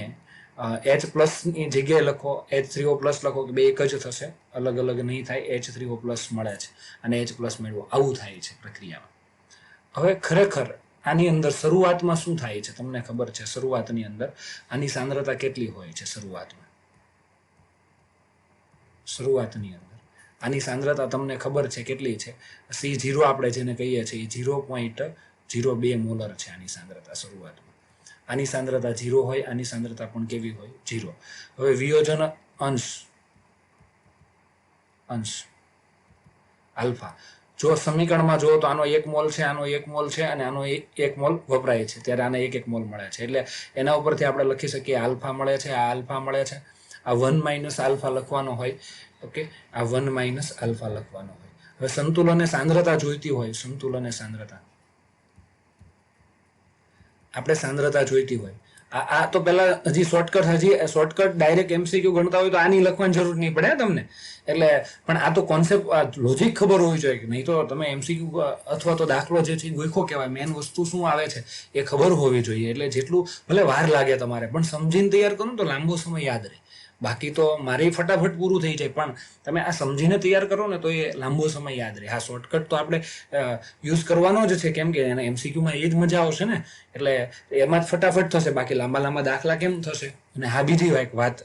H+ ની જગ્યાએ લખો, H3O+ લખો, કે બે એક જ થશે, અલગ અલગ નહીં થાય. H3O+ મળે છે અને H+ મેળવો, આવું થાય છે પ્રક્રિયામાં. હવે ખરેખર આની અંદર શરૂઆતમાં શું થાય છે તમને ખબર છે? શરૂઆતની અંદર આની સાંદ્રતા કેટલી હોય છે? શરૂઆતની અંદર આની સાંદ્રતા તમને ખબર છે કેટલી છે? C0 આપણે જેને કહીએ છીએ 0.02 મોલર છે આની સાંદ્રતા શરૂઆતમાં. આની સાંદ્રતા 0 હોય, આની સાંદ્રતા પણ કેવી હોય? 0. હવે વિયોજન અંશ આલ્ફા, જો સમીકરણમાં જો તો આનો 1 મોલ છે, આનો 1 મોલ છે, અને આનો 1 મોલ વપરાય છે, ત્યારે આને 1 મોલ મળે છે. એટલે એના ઉપરથી આપણે લખી શકીએ આલ્ફા મળે છે, આ આલ્ફા મળે છે, આ 1 - આલ્ફા લખવાનો હોય. ઓકે, આ 1 - આલ્ફા લખવાનો હોય. હવે સંતુલન સાંદ્રતા જોઈતી હોય, સંતુલન સાંદ્રતા આપણે સાંદ્રતા જોઈતી હોય. આ તો પેલા હજી શોર્ટકટ ડાયરેક્ટ MCQ ગણતા હોય તો આની લખવાની જરૂર નહીં પડે તમને. એટલે પણ આ તો કોન્સેપ્ટ, લોજિક ખબર હોવી જોઈએ, કે નહીં તો તમે MCQ અથવા તો દાખલો જે છે ગોખો કહેવાય. મેન વસ્તુ શું આવે છે એ ખબર હોવી જોઈએ. એટલે જેટલું ભલે વાર લાગે તમારે, પણ સમજીને તૈયાર કરો તો લાંબો સમય યાદ રહે. બાકી તો મારી ફટાફટ પૂરું થઈ જાય, પણ તમે આ સમજીને તૈયાર કરો ને તો એ લાંબો સમય યાદ રહે. હા, શોર્ટકટ તો આપણે યુઝ કરવાનો જ છે, કેમ કે એના MCQમાં એ જ મજા આવશે ને, એટલે એમાં જ ફટાફટ થશે. બાકી લાંબા લાંબા દાખલા કેમ થશે? અને હા, બીજી એક વાત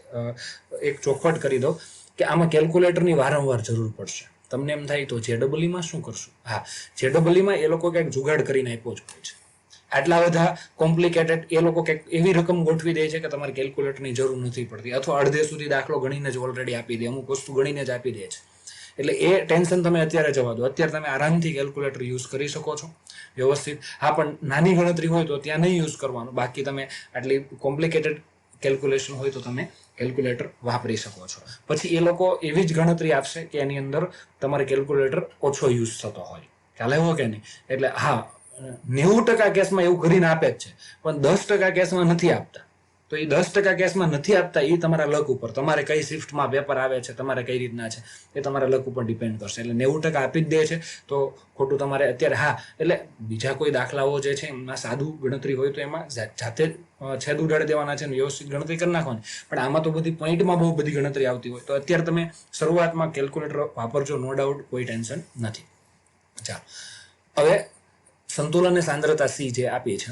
એક ચોખવટ કરી દો કે આમાં કેલ્ક્યુલેટરની વારંવાર જરૂર પડશે. તમને એમ થાય તો JEE-માં શું કરશું? હા, JEE-માં એ લોકો કંઈક જુગાડ કરીને આપ્યો જ હોય છે. આટલા બધા કોમ્પ્લિકેટેડ એ લોકો કંઈક એવી રકમ ગોઠવી દે છે કે તમારે કેલ્ક્યુલેટરની જરૂર નથી પડતી, અથવા અડધે સુધી દાખલો ગણીને જ ઓલરેડી આપી દે, અમુક વસ્તુ ગણીને જ આપી દે છે. એટલે એ ટેન્શન તમે અત્યારે જવા દો. અત્યારે તમે આરામથી કેલ્ક્યુલેટર યુઝ કરી શકો છો વ્યવસ્થિત. હા, પણ નાની ગણતરી હોય તો ત્યાં નહીં યુઝ કરવાનું. બાકી તમે આટલી કોમ્પ્લિકેટેડ કેલ્ક્યુલેશન હોય તો તમે કેલ્ક્યુલેટર વાપરી શકો છો. પછી એ લોકો એવી જ ગણતરી આપશે કે એની અંદર તમારે કેલ્ક્યુલેટર ઓછો યુઝ થતો હોય. ખ્યાલ આવ્યો કે નહીં? એટલે હા, 90% કેસમાં એવું કરીને આપે જ છે, પણ 10% કેસમાં નથી આપતા. તો એ 10% કેસમાં નથી આપતા, એ તમારા લક ઉપર, તમારે કઈ શિફ્ટમાં પેપર આવે છે, તમારે કઈ રીતના છે એ તમારા લક ઉપર ડિપેન્ડ કરશે. એટલે 90% આપી જ દે છે તો ખોટું તમારે અત્યારે. હા, એટલે બીજા કોઈ દાખલાઓ જે છે એમાં સાદું ગણતરી હોય તો એમાં જાતે છેદ ઉડાડી દેવાના છે, વ્યવસ્થિત ગણતરી કરી નાખવાની. પણ આમાં તો બધી પોઈન્ટમાં બહુ બધી ગણતરી આવતી હોય તો અત્યારે તમે શરૂઆતમાં કેલ્ક્યુલેટર વાપરજો, નો ડાઉટ, કોઈ ટેન્શન નથી. ચાલો, હવે સંતુલન સાંદ્રતા સી જે આપી છે,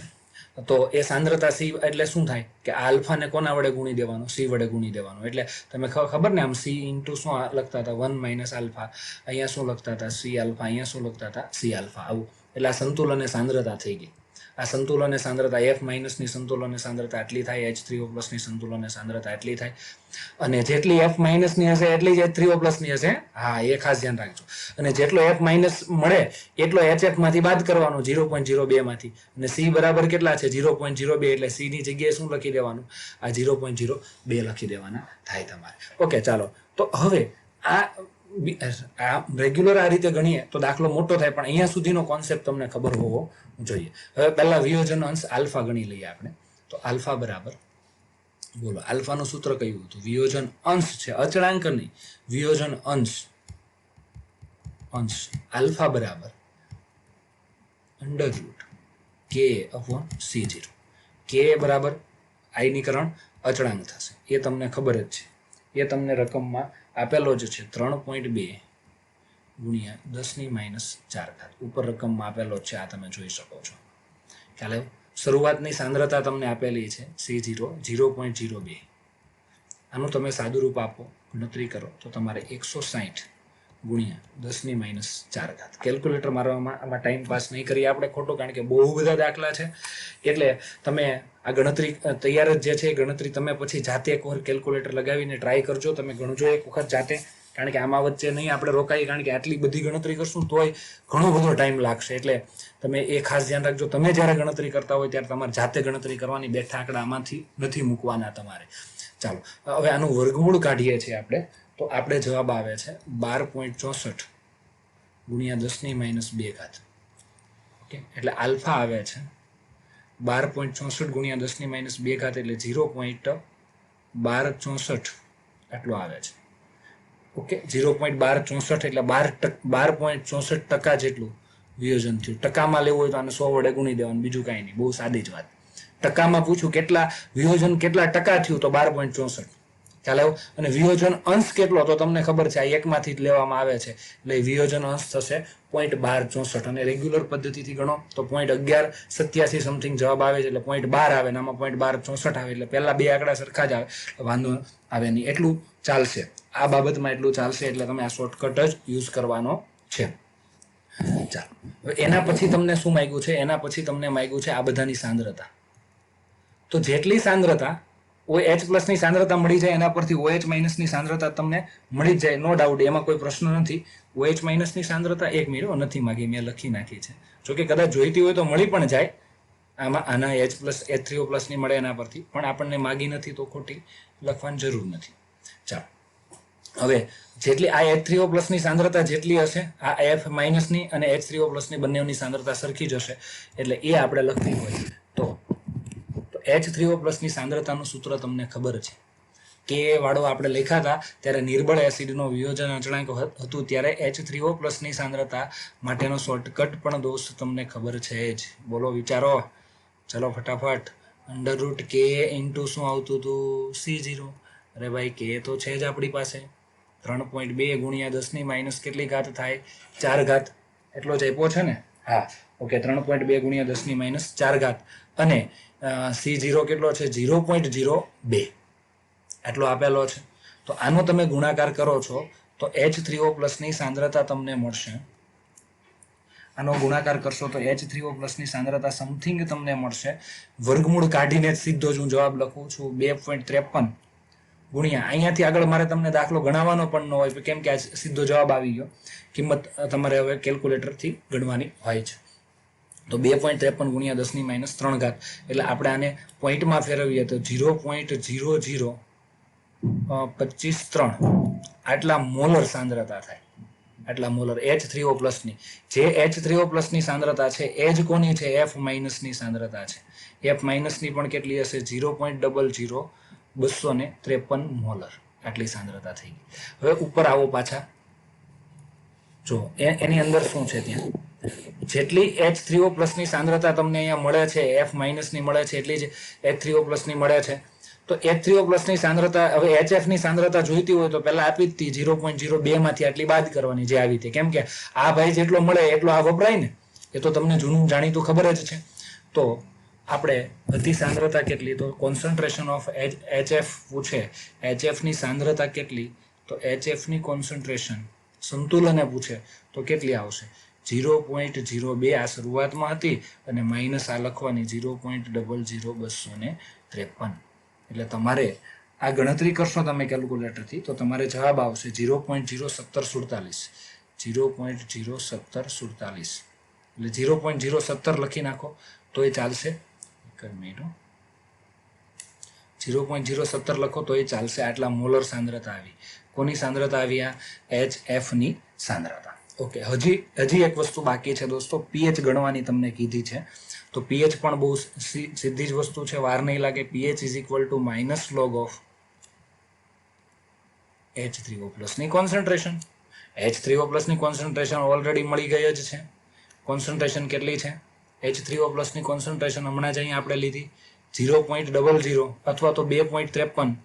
તો એ સાંદ્રતા સી એટલે શું થાય કે આ આલ્ફાને કોના વડે ગુણી દેવાનો? સી વડે ગુણી દેવાનો. એટલે તમે ખબર ને, આમ સી ઇન્ટુ શું લખતા હતા? 1 - આલ્ફા. અહીંયા શું લખતા હતા? C alpha. અહીંયા શું લખતા હતા? C alpha. આવું. એટલે આ સંતુલન સાંદ્રતા થઈ ગઈ. આ સંતુલન સાંદ્રતા F- ની સંતુલન સાંદ્રતા આટલી થાય, H3O+ ની સંતુલન સાંદ્રતા એટલી થાય. અને જેટલી F- ની હશે એટલી જ H3O+ ની હશે. હા, એ ખાસ ધ્યાન રાખજો. અને જેટલો F- મળે એટલો HF માંથી બાદ કરવાનો, 0.02 માંથી. અને C બરાબર કેટલા છે? 0.02. એટલે C ની જગ્યાએ શું લખી દેવાનું? આ 0.02 લખી દેવાના થાય તમારે. ઓકે, ચાલો. તો હવે આ રેગ્યુલર આ રીતે ગણીએ તો દાખલો મોટો થાય, પણ અહીંયા સુધીનો કોન્સેપ્ટ તમને ખબર હોવો જોઈએ. હવે પહેલા વિયોજન અંશ આલ્ફા ગણી લઈએ આપણે. તો આલ્ફા બરાબર, બોલો, આલ્ફાનું સૂત્ર કયું હતું? વિયોજન અંશ છે, અચળાંક નહીં, વિયોજન અંશ. આલ્ફા બરાબર √k/C0. કે બરાબર આયનીકરણ અચળાંક થશે, એ તમને ખબર જ છે. એ તમને રકમમાં આપેલો જ છે, 3.2 ગુણ્યા 10⁻⁴. ઉપર રકમમાં આપેલો છે, આ તમે જોઈ શકો છો. ખ્યાલ આવ્યો? શરૂઆતની સાંદ્રતા તમને આપેલી છે C0 0.02. આનું તમે સાદું રૂપ આપો, ગણતરી કરો તો તમારે 160 ગુણ્યા 10⁻⁴. કેલ્ક્યુલેટર મારવામાં આમાં ટાઈમ પાસ નહીં કરીએ આપણે ખોટો, કારણ કે બહુ બધા દાખલા છે. એટલે તમે આ ગણતરી તૈયાર જ જે છે એ ગણતરી તમે પછી જાતે એક વાર કેલ્ક્યુલેટર લગાવીને ટ્રાય કરજો. તમે ગણજો એક વખત જાતે, કારણ કે આમાં વચ્ચે નહીં આપણે રોકાઈએ, કારણ કે આટલી બધી ગણતરી કરશું તોય ઘણો બધો ટાઈમ લાગશે. એટલે તમે એ ખાસ ધ્યાન રાખજો. તમે જ્યારે ગણતરી કરતા હોય ત્યારે તમારે જાતે ગણતરી કરવાની, બેઠા આંકડા આમાંથી નથી મૂકવાના તમારે. ચાલો, હવે આનું વર્ગમૂળ કાઢીએ છીએ આપણે, તો આપણે જવાબ આવે છે 12.64 ગુણ્યા 10⁻². ઓકે, એટલે આલ્ફા આવે છે 12.64 ગુણ્યા 10⁻², એટલે 0.1264 આટલું આવે છે. ઓકે, 0.1264 એટલે 12.64% જેટલું વિયોજન થયું. ટકામાં લેવું હોય તો આને 100 વડે ગુણી દેવાનું, બીજું કાંઈ નહીં, બહુ સાદી જ વાત. ટકામાં પૂછું કેટલા વિયોજન કેટલા ટકા થયું, તો 12.64. ખ્યાલ આવ્યો? અને વિયોજન અંશ કેટલો, તો તમને ખબર છે આ એકમાંથી જ લેવામાં આવે છે, એટલે વિયોજન અંશ થશે 0.1264. અને રેગ્યુલર પદ્ધતિથી ગણો તો 0.1187 સમથિંગ જવાબ આવે છે, એટલે 0.12 આવે ને આમાં 0.1264 આવે, એટલે પહેલા બે આંકડા સરખા જ આવે, વાંધો આવે નહીં. એટલું ચાલશે આ બાબતમાં, એટલું ચાલશે. એટલે તમે આ શોર્ટકટ જ યુઝ કરવાનો છે. ચાલો, હવે એના પછી તમને શું માંગ્યું છે? એના પછી તમને માંગ્યું છે આ બધાની સાંદ્રતા. તો જેટલી સાંદ્રતા OH+ ની સાંદ્રતા મળી જાય એના પરથી OH- ની સાંદ્રતા તમને મળી જાય, નો ડાઉટ, એમાં કોઈ પ્રશ્ન નથી. OH- ની સાંદ્રતા 1 મિનિટ નથી માગી, મેં લખી નાખી છે. જોકે કદાચ જોઈતી હોય તો મળી પણ જાય. આમાં આના H+, H3O+ ની મળે એના પરથી, પણ આપણને માગી નથી તો ખોટી લખવાની જરૂર નથી. ચાલો, હવે જેટલી આ H3O+ ની સાંદ્રતા જેટલી હશે, આ F- ની અને H3O+ ની બંનેની સાંદ્રતા સરખી જ હશે, એટલે એ આપણે લખવી હોય તો H3O+ ની સાંદ્રતાનું સૂત્ર તમને ખબર છે. કે વાળો આપણે લખ્યા હતા ત્યારે નિર્બળ એસિડનો વિયોજન અચળાંક હતું, ત્યારે H3O+ ની સાંદ્રતા માટેનો શોર્ટકટ પણ દોસ્ત તમને ખબર છે જ. બોલો, વિચારો, ચલો ફટાફટ. √k ઇન્ટુ શું આવતું હતું? C0. અરે ભાઈ, કે તો છે જ આપણી પાસે. 3.2 ગુણ્યા 10⁻ કેટલી ઘાત થાય? 4 એટલો જ આપ્યો છે ને? હા, ઓકે, 3.2 ગુણ્યા 10⁻⁴. અને C0 કેટલો છે? 0.02 આટલો આપેલો છે. તો આનો તમે ગુણાકાર કરો છો તો H3O+ ની સાંદ્રતા તમને મળશે. આનો ગુણાકાર કરશો તો H3O+ ની સાંદ્રતા સમથિંગ તમને મળશે. વર્ગમૂળ કાઢીને સીધો જ હું જવાબ લખું છું, 2.53 ગુણ્યા, અહીંયાથી આગળ મારે તમને દાખલો ગણાવવાનો પણ ન હોય, કેમ કે આ સીધો જવાબ આવી ગયો. કિંમત તમારે હવે કેલ્ક્યુલેટરથી ગણવાની હોય છે. તો 2.53 ગુણ્યા 10⁻3, એટલે આપણે આને પોઈન્ટમાં ફેરવીએ તો 0.00253 આટલા મોલર સાંદ્રતા થાય. આટલા મોલર H3O પ્લસની. જે H3O પ્લસની સાંદ્રતા છે એ જ કોની છે? F માઇનસની સાંદ્રતા છે. F માઇનસની પણ કેટલી હશે? 0.00253 મોલર આટલી સાંદ્રતા થઈ ગઈ. હવે ઉપર આવો પાછા, જો એની અંદર શું છે? ત્યાં જેટલી H3O પ્લસની સાંદ્રતા તમને અહીંયા મળે છે, F માઇનસની મળે છે, એટલી જ H3O પ્લસની મળે છે. તો H3O પ્લસની સાંદ્રતા, હવે HF ની સાંદ્રતા જોઈતી હોય તો પહેલા આપી જ હતી 0.02 માંથી આટલી બાદ કરવાની, જે આવી હતી. કેમ કે આ ભાઈ જેટલો મળે એટલો આ વપરાય ને, એ તો તમને જૂનું જાણીતું ખબર જ છે. તો આપણે હતી સાંદ્રતા કેટલી? તો કોન્સન્ટ્રેશન ઓફ HF પૂછે, HF ની સાંદ્રતા કેટલી? તો HF ની કોન્સન્ટ્રેશન સંતુલને પૂછે તો કેટલી આવશે? 0.02 આ શરૂઆતમાં હતી અને માઇનસ આ લખવાની 0.00253. એટલે તમારે આ ગણતરી કરશો તમે કેલ્ક્યુલેટરથી તો તમારે જવાબ આવશે 0.01747. 0.01747 એટલે 0.017 લખી નાખો તો એ ચાલશે. 0.017 લખો તો એ ચાલશે. આટલા મોલર સાંદ્રતા આવી. કોની સાંદ્રતા આવી? આ HF ની સાંદ્રતા. ઓકે, હજી એક વસ્તુ બાકી છે દોસ્તો, પીએચ ગણવાની તમને કીધી છે. તો પીએચ પણ બહુ સીધી જ વસ્તુ છે, વાર નહીં લાગે. PH is equal to minus log of H3O પ્લસની કોન્સન્ટ્રેશન. H3O પ્લસની કોન્સન્ટ્રેશન ઓલરેડી મળી ગઈ જ છે. કોન્સન્ટ્રેશન કેટલી છે? H3O પ્લસની કોન્સન્ટ્રેશન હમણાં જ અહીં આપણે લીધી 0.00 અથવા તો 2.53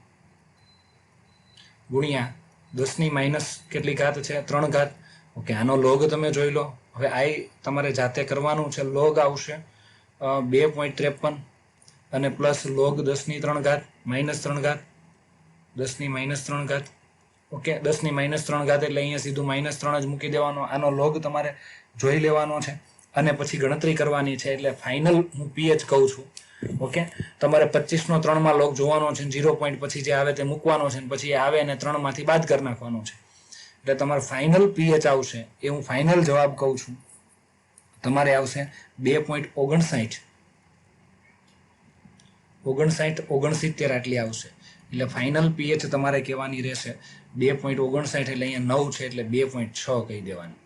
ગુણ્યા 10 માઇનસ કેટલી ઘાત છે? 3 ઘાત. ઓકે, આનો લોગ તમે જોઈ લો. હવે આ તમારે જાતે કરવાનું છે. લોગ આવશે 2.53 અને પ્લસ લોગ 10 ઘાત માઇનસ 3 ઘાત 10 3 ઘાત. ઓકે, 10 3 ઘાત એટલે અહીંયા સીધું -3 જ મૂકી દેવાનો. આનો લોગ તમારે જોઈ લેવાનો છે અને પછી ગણતરી કરવાની છે. એટલે ફાઇનલ હું પીએચ કહું છું. ઓકે, તમારે 25 નો 3 માં લોગ જોવાનો છે, 0 પોઈન્ટ પછી જે આવે તે મૂકવાનો છે, પછી આવે અને 3 માંથી બાદ કરી નાખવાનો છે. એટલે તમારે ફાઇનલ પીએચ આવશે, એ હું ફાઇનલ જવાબ કહું છું, તમારે આવશે 2.69 આટલી આવશે. એટલે ફાઇનલ પીએચ તમારે કહેવાની રહેશે 2.59. એટલે અહીંયા 9 છે એટલે 2.6 કહી દેવાની.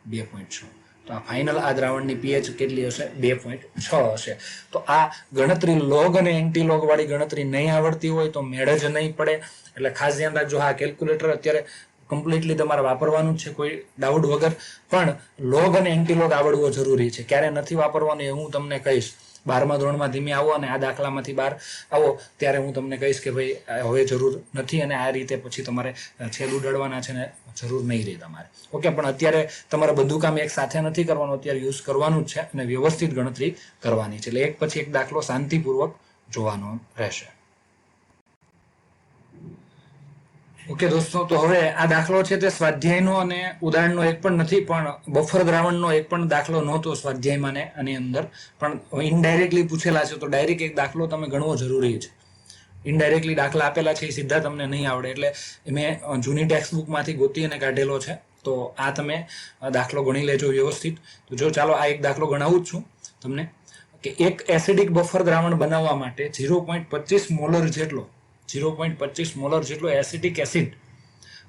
2.6. તો આ ફાઇનલ આ દ્રાવણની પીએચ કેટલી હશે? 2.6 હશે. તો આ ગણતરી લોગ અને એન્ટી લોગ વાળી ગણતરી નહીં આવડતી હોય તો મેળ જ નહીં પડે. એટલે ખાસ ધ્યાન રાખજો. હા, કેલ્ક્યુલેટર અત્યારે કમ્પ્લીટલી તમારે વાપરવાનું જ છે, કોઈ ડાઉટ વગર. પણ લોગ અને એન્ટી લોગ આવડવો જરૂરી છે. ક્યારે નથી વાપરવાનું એ હું તમને કહીશ. 12મા ધોરણમાં ધીમે આવો અને આ દાખલામાંથી બહાર આવો ત્યારે હું તમને કહીશ કે ભાઈ હવે જરૂર નથી અને આ રીતે પછી તમારે છેદ ઉડાડવાના છે ને જરૂર નહીં રહે તમારે. ઓકે, પણ અત્યારે તમારે બધું કામ એક સાથે નથી કરવાનું, અત્યારે યુઝ કરવાનું જ છે અને વ્યવસ્થિત ગણતરી કરવાની છે. એટલે એક પછી એક દાખલો શાંતિપૂર્વક જોવાનો રહેશે. ઓકે દોસ્તો, તો હવે આ દાખલો છે તે સ્વાધ્યાયનો અને ઉદાહરણનો એક પણ નથી, પણ બફર દ્રાવણનો એક પણ દાખલો નહોતો સ્વાધ્યાયમાં ને આની અંદર, પણ ઇનડાયરેક્ટલી પૂછેલા છે તો ડાયરેક્ટ એક દાખલો તમે ગણવો જરૂરી છે. ઇનડાયરેક્ટલી દાખલા આપેલા છે એ સીધા તમને નહીં આવડે, એટલે મેં જૂની ટેક્સ્ટ બુકમાંથી ગોતી અને કાઢેલો છે. તો આ તમે દાખલો ગણી લેજો વ્યવસ્થિત. તો જો ચાલો આ એક દાખલો ગણાવું જ છું તમને કે એક એસિડિક બફર દ્રાવણ બનાવવા માટે 0.25 મોલર જેટલો 0.25 મોલર જેટલો એસિટિક એસિડ.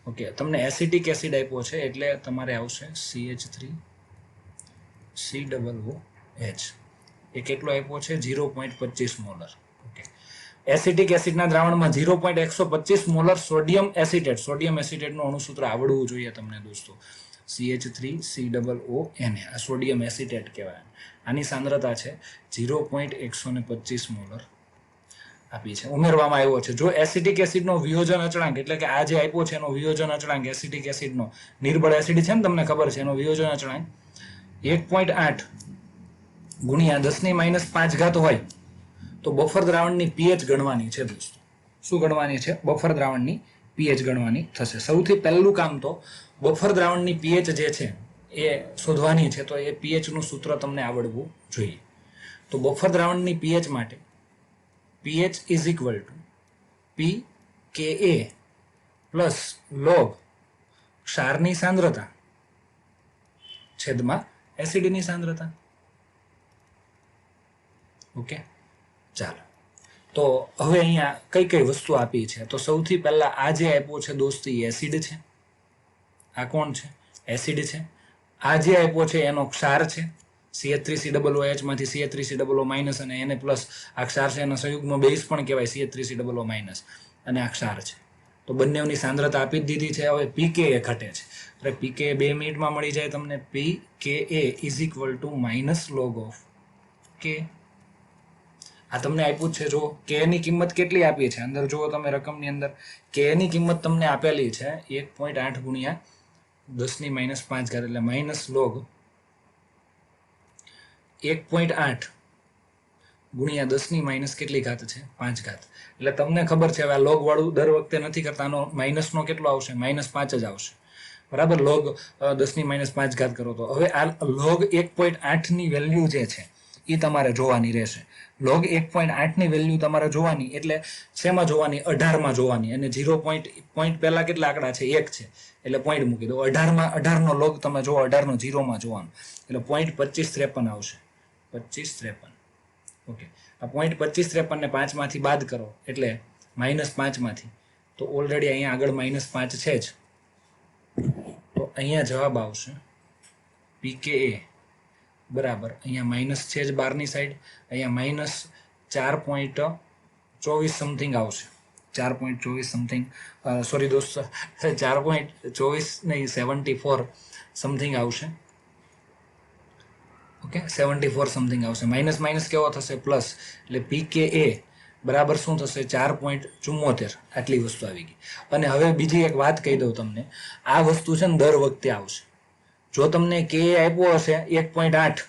ઓકે, તમને એસિટિક એસિડ આપ્યો છે એટલે તમારે આવશે CH3COOH. એ કેટલો આપ્યો છે? 0.25 મોલર. ઓકે, એસિટિક એસિડના દ્રાવણમાં 0.125 મોલર સોડિયમ એસિટેટ. સોડિયમ એસિટેટનું અણુસૂત્ર આવડવું જોઈએ તમને દોસ્તો. CH3COONA આ સોડિયમ એસિટેટ કહેવાય. આની સાંદ્રતા છે 0.125 મોલર આપી છે, ઉમેરવામાં આવ્યો છે. જો એસિટિક એસિડનો વિયોજન અચળાંક એટલે કે આ જે આપ્યો છે એનો વિયોજન અચળાંક એસિટિક એસિડનો, નિર્બળ એસિડ છે ને તમને ખબર છે, એનો વિયોજન અચળાંક 1.8 ગુણ્યા 10 5 ઘાત હોય તો બફર દ્રાવણની પીએચ ગણવાની છે દોસ્તો. શું ગણવાની છે? બફર દ્રાવણની પીએચ ગણવાની થશે. સૌથી પહેલું કામ તો બફર દ્રાવણની પીએચ જે છે એ શોધવાની છે, તો એ પીએચ નું સૂત્ર તમને આવડવું જોઈએ. તો બફર દ્રાવણની પીએચ માટે pH is equal to pKa plus log ક્ષારની સાંદ્રતા છેદમાં એસિડની સાંદ્રતા. ઓકે, ચાલો. તો હવે અહીંયા કઈ કઈ વસ્તુ આપી છે? તો સૌથી પહેલા આ જે આપ્યો છે દોસ્ત એ એસિડ છે. આ કોણ છે? એસિડ છે. આ જે આપ્યો છે એનો ક્ષાર છે, CH3COOH માંથી CH3COO માઇનસ અને Na પ્લસ આ ક્ષાર છે, એનો સંયુગ્મ બેઝ પણ કહેવાય CH3COO માઇનસ, અને આ ક્ષાર છે. તો બંનેની સાંદ્રતા આપી જ દીધી છે. હવે pKa ઘટે છે, એટલે pKa 2 મિનિટમાં મળી જાય તમને. pKa is equal to minus log of કે. આ તમને આપ્યું છે. જો કે ની કિંમત કેટલી આપી છે અંદર જુઓ તમે રકમની અંદર, કે ની કિંમત તમને આપેલી છે 1.8 ગુણ્યા 10⁻5 એટલે માઇનસ લોગ 1.8 ગુણ્યા 10⁻ કેટલી ઘાત છે 5 ઘાત. એટલે તમને ખબર છે હવે આ લોગ વાળું દર વખતે નથી કરતા, આનો માઇનસનો કેટલો આવશે, -5 જ આવશે, બરાબર. લોગ 10⁻5 ઘાત કરો તો હવે આ લોગ 1.8 ની વેલ્યુ જે છે એ તમારે જોવાની રહેશે. લોગ 1.8 ની વેલ્યુ તમારે જોવાની, એટલે શેમાં જોવાની, 18માં જોવાની. અને 0 પોઈન્ટ પહેલા કેટલા આંકડા છે, 1 છે, એટલે પોઈન્ટ મૂકી દો. 18 નો લોગ તમે જો 18 નો 0 માં જોવાનું, એટલે 0.2553 આવશે. 2553. ઓકે, આ 0.2553 ને 5 માંથી બાદ કરો એટલે -5 માંથી, તો ઓલરેડી અહીંયા આગળ -5 છે જ, તો અહીંયા જવાબ આવશે pKa બરાબર, અહીંયા માઇનસ છે જ બારની સાઈડ, અહીંયા -4.24 સમથિંગ આવશે. 4.24 સમથિંગ, સોરી દોસ્તો, 4.24 નહીં, 74 સમથિંગ આવશે. ઓકે, 74 સમથિંગ આવશે. માઇનસ માઇનસ કેવો થશે, પ્લસ, એટલે pKa બરાબર શું થશે, 4.74. આટલી વસ્તુ આવી ગઈ. અને હવે બીજી એક વાત કહી દઉં તમને, આ વસ્તુ છે ને દર વખતે આવશે. જો તમને Ka આપ્યો હશે 1.8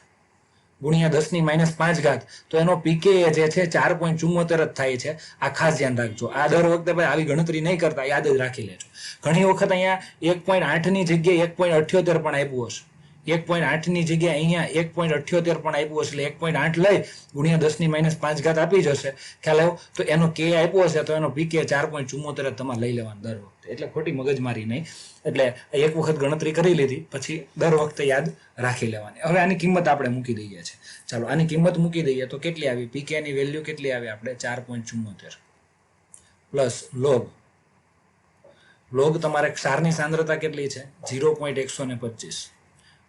ગુણ્યા 10⁻5 ઘાત, તો એનો pKa જે છે 4.74 જ થાય છે. આ ખાસ ધ્યાન રાખજો. આ દર વખતે ભાઈ આવી ગણતરી નહીં કરતા, યાદ જ રાખી લેજો. ઘણી વખત અહીંયા 1.8 ની જગ્યાએ 1.78 પણ આપ્યું હશે. 1.8 ની જગ્યાએ અહીંયા 1.78 પણ આપ્યું હશે, એટલે 1.8 લઈ ગુણ્યા 10⁻5 ઘાત આપી જશે. ખ્યાલ આવ્યો? તો એનો Ka આપ્યો હશે, તો એનો pKa 4.74 જ તમારે લઈ લેવાનું દર વખતે. એટલે ખોટી મગજમારી નહીં. એટલે એક વખત ગણતરી કરી લીધી, પછી દર વખતે યાદ રાખી લેવાની. હવે આની કિંમત આપણે મૂકી દઈએ છીએ. ચાલો આની કિંમત મૂકી દઈએ તો કેટલી આવી, pKa ની વેલ્યુ કેટલી આવી આપણે, 4.74 પ્લસ લોગ તમારે ક્ષારની સાંદ્રતા કેટલી છે, 0.125,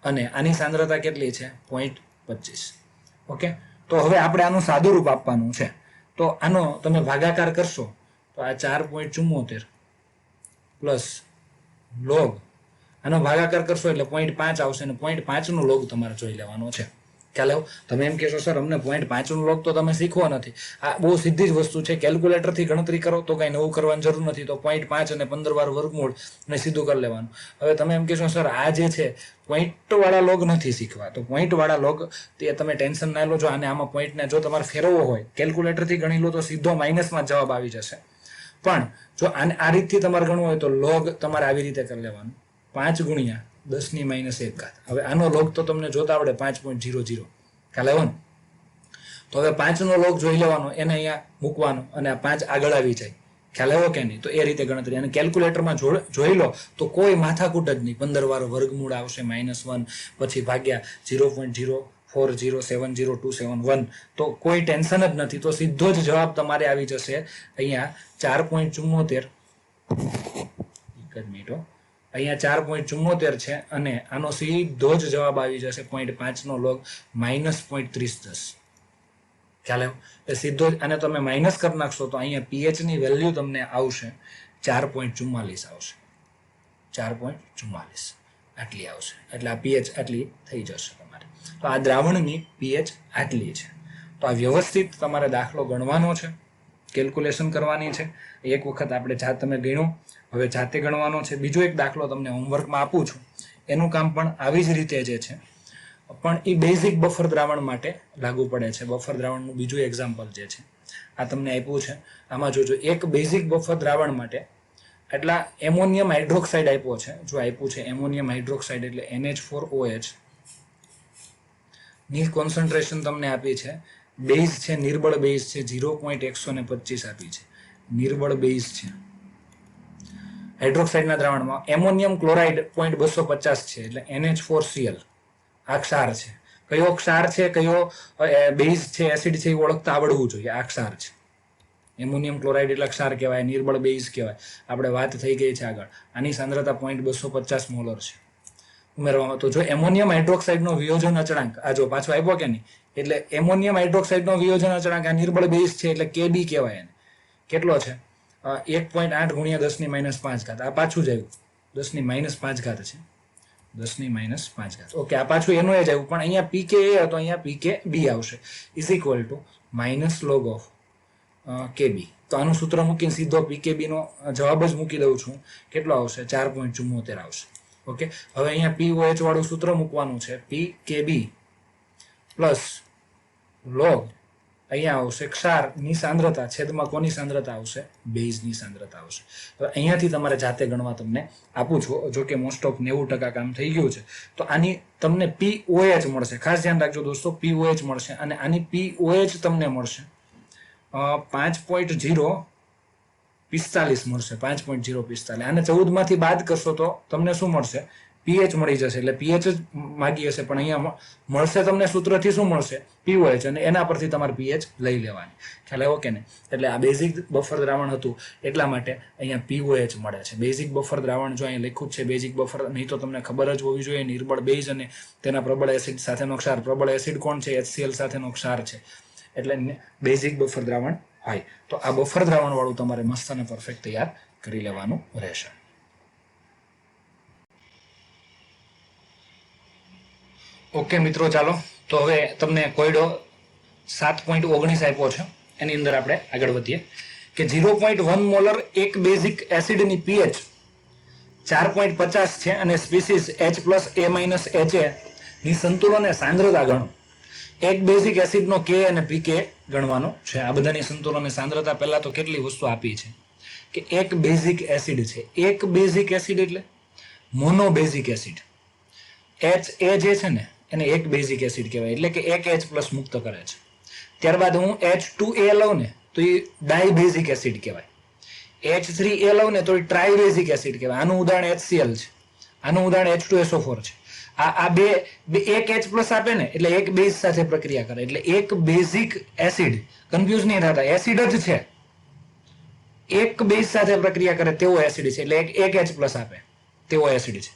અને આની સાંદ્રતા કેટલી છે, 0.25. ઓકે, તો હવે આપણે આનું સાદું રૂપ આપવાનું છે. તો આનો તમે ભાગાકાર કરશો તો આ 4.74 પ્લસ લોગ, આનો ભાગાકાર કરશો એટલે 0.5 આવશે, અને 0.5 નો લોગ તમારે જોઈ લેવાનો છે. ખ્યાલ આવ્યો? તમે એમ કહેશો સર અમને 0.5 નો લોગ તો તમે શીખવો નથી. આ બહુ સીધી જ વસ્તુ છે, કેલ્ક્યુલેટરથી ગણતરી કરો તો કંઈ નવું કરવાની જરૂર નથી. તો 0.5 અને 15 વાર વર્ગમૂળ અને સીધું કરી લેવાનું. હવે તમે એમ કહેશો સર આ જે છે પોઈન્ટ વાળા લોગ નથી શીખવા, તો પોઈન્ટ વાળા લોગ તે તમે ટેન્શન ના લો. જો આને આમાં પોઈન્ટને જો તમારે ફેરવવો હોય, કેલ્ક્યુલેટરથી ગણી લો તો સીધો માઇનસમાં જવાબ આવી જશે. પણ જો આને આ રીતથી તમારે ગણવું હોય તો લોગ તમારે આવી રીતે કરી લેવાનું, 5 ગુણ્યા 10⁻1 ઘાત. હવે આનો લોગ તો તમને જોતા આવડે 5.00. ખ્યાલ આવ્યો ને? તો હવે 5 નો લોગ જોઈ લેવાનો, એને અહીંયા મૂકવાનો, અને આ 5 આગળ આવી જાય. ખ્યાલ આવ્યો કે નહીં? તો એ રીતે ગણતરી. અને કેલ્ક્યુલેટરમાં જોઈ લો તો કોઈ માથાકૂટ જ નહીં. 15 વાર વર્ગમૂળ આવશે, -1, પછી ભાગ્યા 0.04070271, તો કોઈ ટેન્શન જ નથી. તો સીધો જ જવાબ તમારે આવી જશે અહીંયા 4.74. એક જ મિનિટ, અહીંયા 4.74 છે, અને આનો સીધો જ જવાબ આવી જશે 0.5 નો લોગ -0.3010. ખ્યાલ આવ્યો? એ સીધો જ. અને તમે માઇનસ કરી નાખશો તો અહીંયા pH ની વેલ્યુ તમને આવશે 4.44 આવશે. 4.44 આટલી આવશે. એટલે આ pH આટલી થઈ જશે તમારે. તો આ દ્રાવણની pH આટલી છે. તો આ વ્યવસ્થિત તમારે દાખલો ગણવાનો છે, કેલ્ક્યુલેશન કરવાની છે. એક વખત આપણે તમે ગણ્યો, હવે જાતે ગણવાનો છે. બીજો એક દાખલો તમને હોમવર્કમાં આપું છું, એનું કામ પણ આવી જ રીતે જે છે, પણ એ બેઝિક બફર દ્રાવણ માટે લાગુ પડે છે. બફર દ્રાવણનું બીજું એક્ઝામ્પલ જે છે આ તમને આપ્યું છે. આમાં જોજો, એક બેઝિક બફર દ્રાવણ માટે એટલા એમોનિયમ હાઇડ્રોક્સાઇડ આપ્યો છે. જો આપ્યું છે એમોનિયમ હાઇડ્રોક્સાઇડ એટલે NH4OH ની કોન્સન્ટ્રેશન તમને આપી છે. બેઝ છે, નિર્બળ બેઝ છે, 0.125 આપી છે. નિર્બળ બેઝ છે હાઇડ્રોક્સાઇડના દ્રાવણમાં. એમોનિયમ ક્લોરાઇડ 0.250 છે, એટલે NH4Cl. આ ક્ષાર છે. કયો ક્ષાર છે, કયો બેઝ છે, એસિડ છે, એ ઓળખતા આવડવું જોઈએ. આ ક્ષાર છે. એમોનિયમ ક્લોરાઇડ એટલે ક્ષાર કહેવાય, નિર્બળ બેઝ કહેવાય. આપણે વાત થઈ ગઈ છે આગળ. આની સાંદ્રતા 0.250 મોલર છે. ઉમેરવામાં. તો જો એમોનિયમ હાઇડ્રોક્સાઇડનો વિયોજન અચળાંક આ જો પાછો આપ્યો કે નહીં, એટલે એમોનિયમ હાઇડ્રોક્સાઇડનો વિયોજન અચળાંક આ નિર્બળ બેઝ છે એટલે કેબી કહેવાય એને. કેટલો છે? 1.8 ગુણ્યા 10⁻5. આ પાછું જ આવ્યું, 10⁻5 છે, 10⁻5. ઓકે, આ પાછું એનું જ આવ્યું, પણ અહીંયા પીકે એ હતો, અહીંયા પીકે બી આવશે, is equal to minus log of Kb. તો આનું સૂત્ર મૂકીને સીધો પીકેબી નો જવાબ જ મૂકી દઉં છું. કેટલો આવશે? 4.74 આવશે. ઓકે, હવે અહીંયા પીઓએચ વાળું સૂત્ર મૂકવાનું છે, પીકેબી પ્લસ લોગ અહીંયા આવશે ક્ષારની સાંદ્રતા છેદમાં કોની સાંદ્રતા આવશે? બેઝની સાંદ્રતા આવશે. હવે અહીંયાથી તમારે જાતે ગણવા તમને આપું છું, જો કે મોસ્ટ ઓફ 90% કામ થઈ ગયું છે. તો આની તમને પીઓએચ મળશે, ખાસ ધ્યાન રાખજો દોસ્તો, પીઓએચ મળશે, અને આની પીઓએચ તમને મળશે 5.045 મળશે, 5.045. આને 14 માંથી બાદ કરશો તો તમને શું મળશે? પીએચ મળી જશે. એટલે પીએચ જ માગી હશે, પણ અહીંયા મળશે તમને સૂત્રથી શું મળશે? પીઓએચ, અને એના પરથી તમારે પીએચ લઈ લેવાની. ખ્યાલ આવ્યો કે નહીં? એટલે આ બેઝિક બફર દ્રાવણ હતું એટલા માટે અહીંયા પીઓએચ મળે છે. બેઝિક બફર દ્રાવણ જો અહીંયા લખ્યું છે બેઝિક બફર, નહીં તો તમને ખબર જ હોવી જોઈએ નિર્બળ બેઝ અને તેના પ્રબળ એસિડ સાથેનો ક્ષાર. પ્રબળ એસિડ કોણ છે? HCl સાથેનો ક્ષાર છે. એટલે બેઝિક બફર દ્રાવણ હોય. તો આ બફર દ્રાવણ વાળું તમારે મસ્ત અને પરફેક્ટ તૈયાર કરી લેવાનું રહેશે. ઓકે મિત્રો, ચાલો તો હવે તમને કોયડો 7.19 આપ્યો છે, એની અંદર આપણે આગળ વધીએ કે 0.1 મોલર એક બેઝિક એસિડની પીએચ 4.50 છે અને સ્પીસીસ H+A-HA ની સંતુલન સાંદ્રતા ગણો. એક બેઝિક એસિડનો કે અને પીકે ગણવાનો છે. આ બધાની સંતુલન સાંદ્રતા પહેલા તો કેટલી વસ્તુ આપી છે કે એક બેઝિક એસિડ છે. એક બેઝિક એસિડ એટલે મોનો બેઝિક એસિડ. HA જે છે ને એને એક બેઝિક એસિડ કહેવાય, એટલે કે એક H+ મુક્ત કરે છે. ત્યારબાદ હું H2A લઉં ને તો એ ડાઈ બેઝિક એસિડ કહેવાય. H3A લઉં ને તો એ ટ્રાઈ બેઝિક એસિડ કહેવાય. આનું ઉદાહરણ HCl છે, આનું ઉદાહરણ H2SO4 છે. આ બે એક H+ આપે ને એટલે એક બેઝ સાથે પ્રક્રિયા કરે, એટલે એક બેઝિક એસિડ. કન્ફ્યુઝ નહીં થતા, એસિડ જ છે, એક બેઝ સાથે પ્રક્રિયા કરે તેવો એસિડ છે, એટલે એક H+ આપે તેવો એસિડ છે.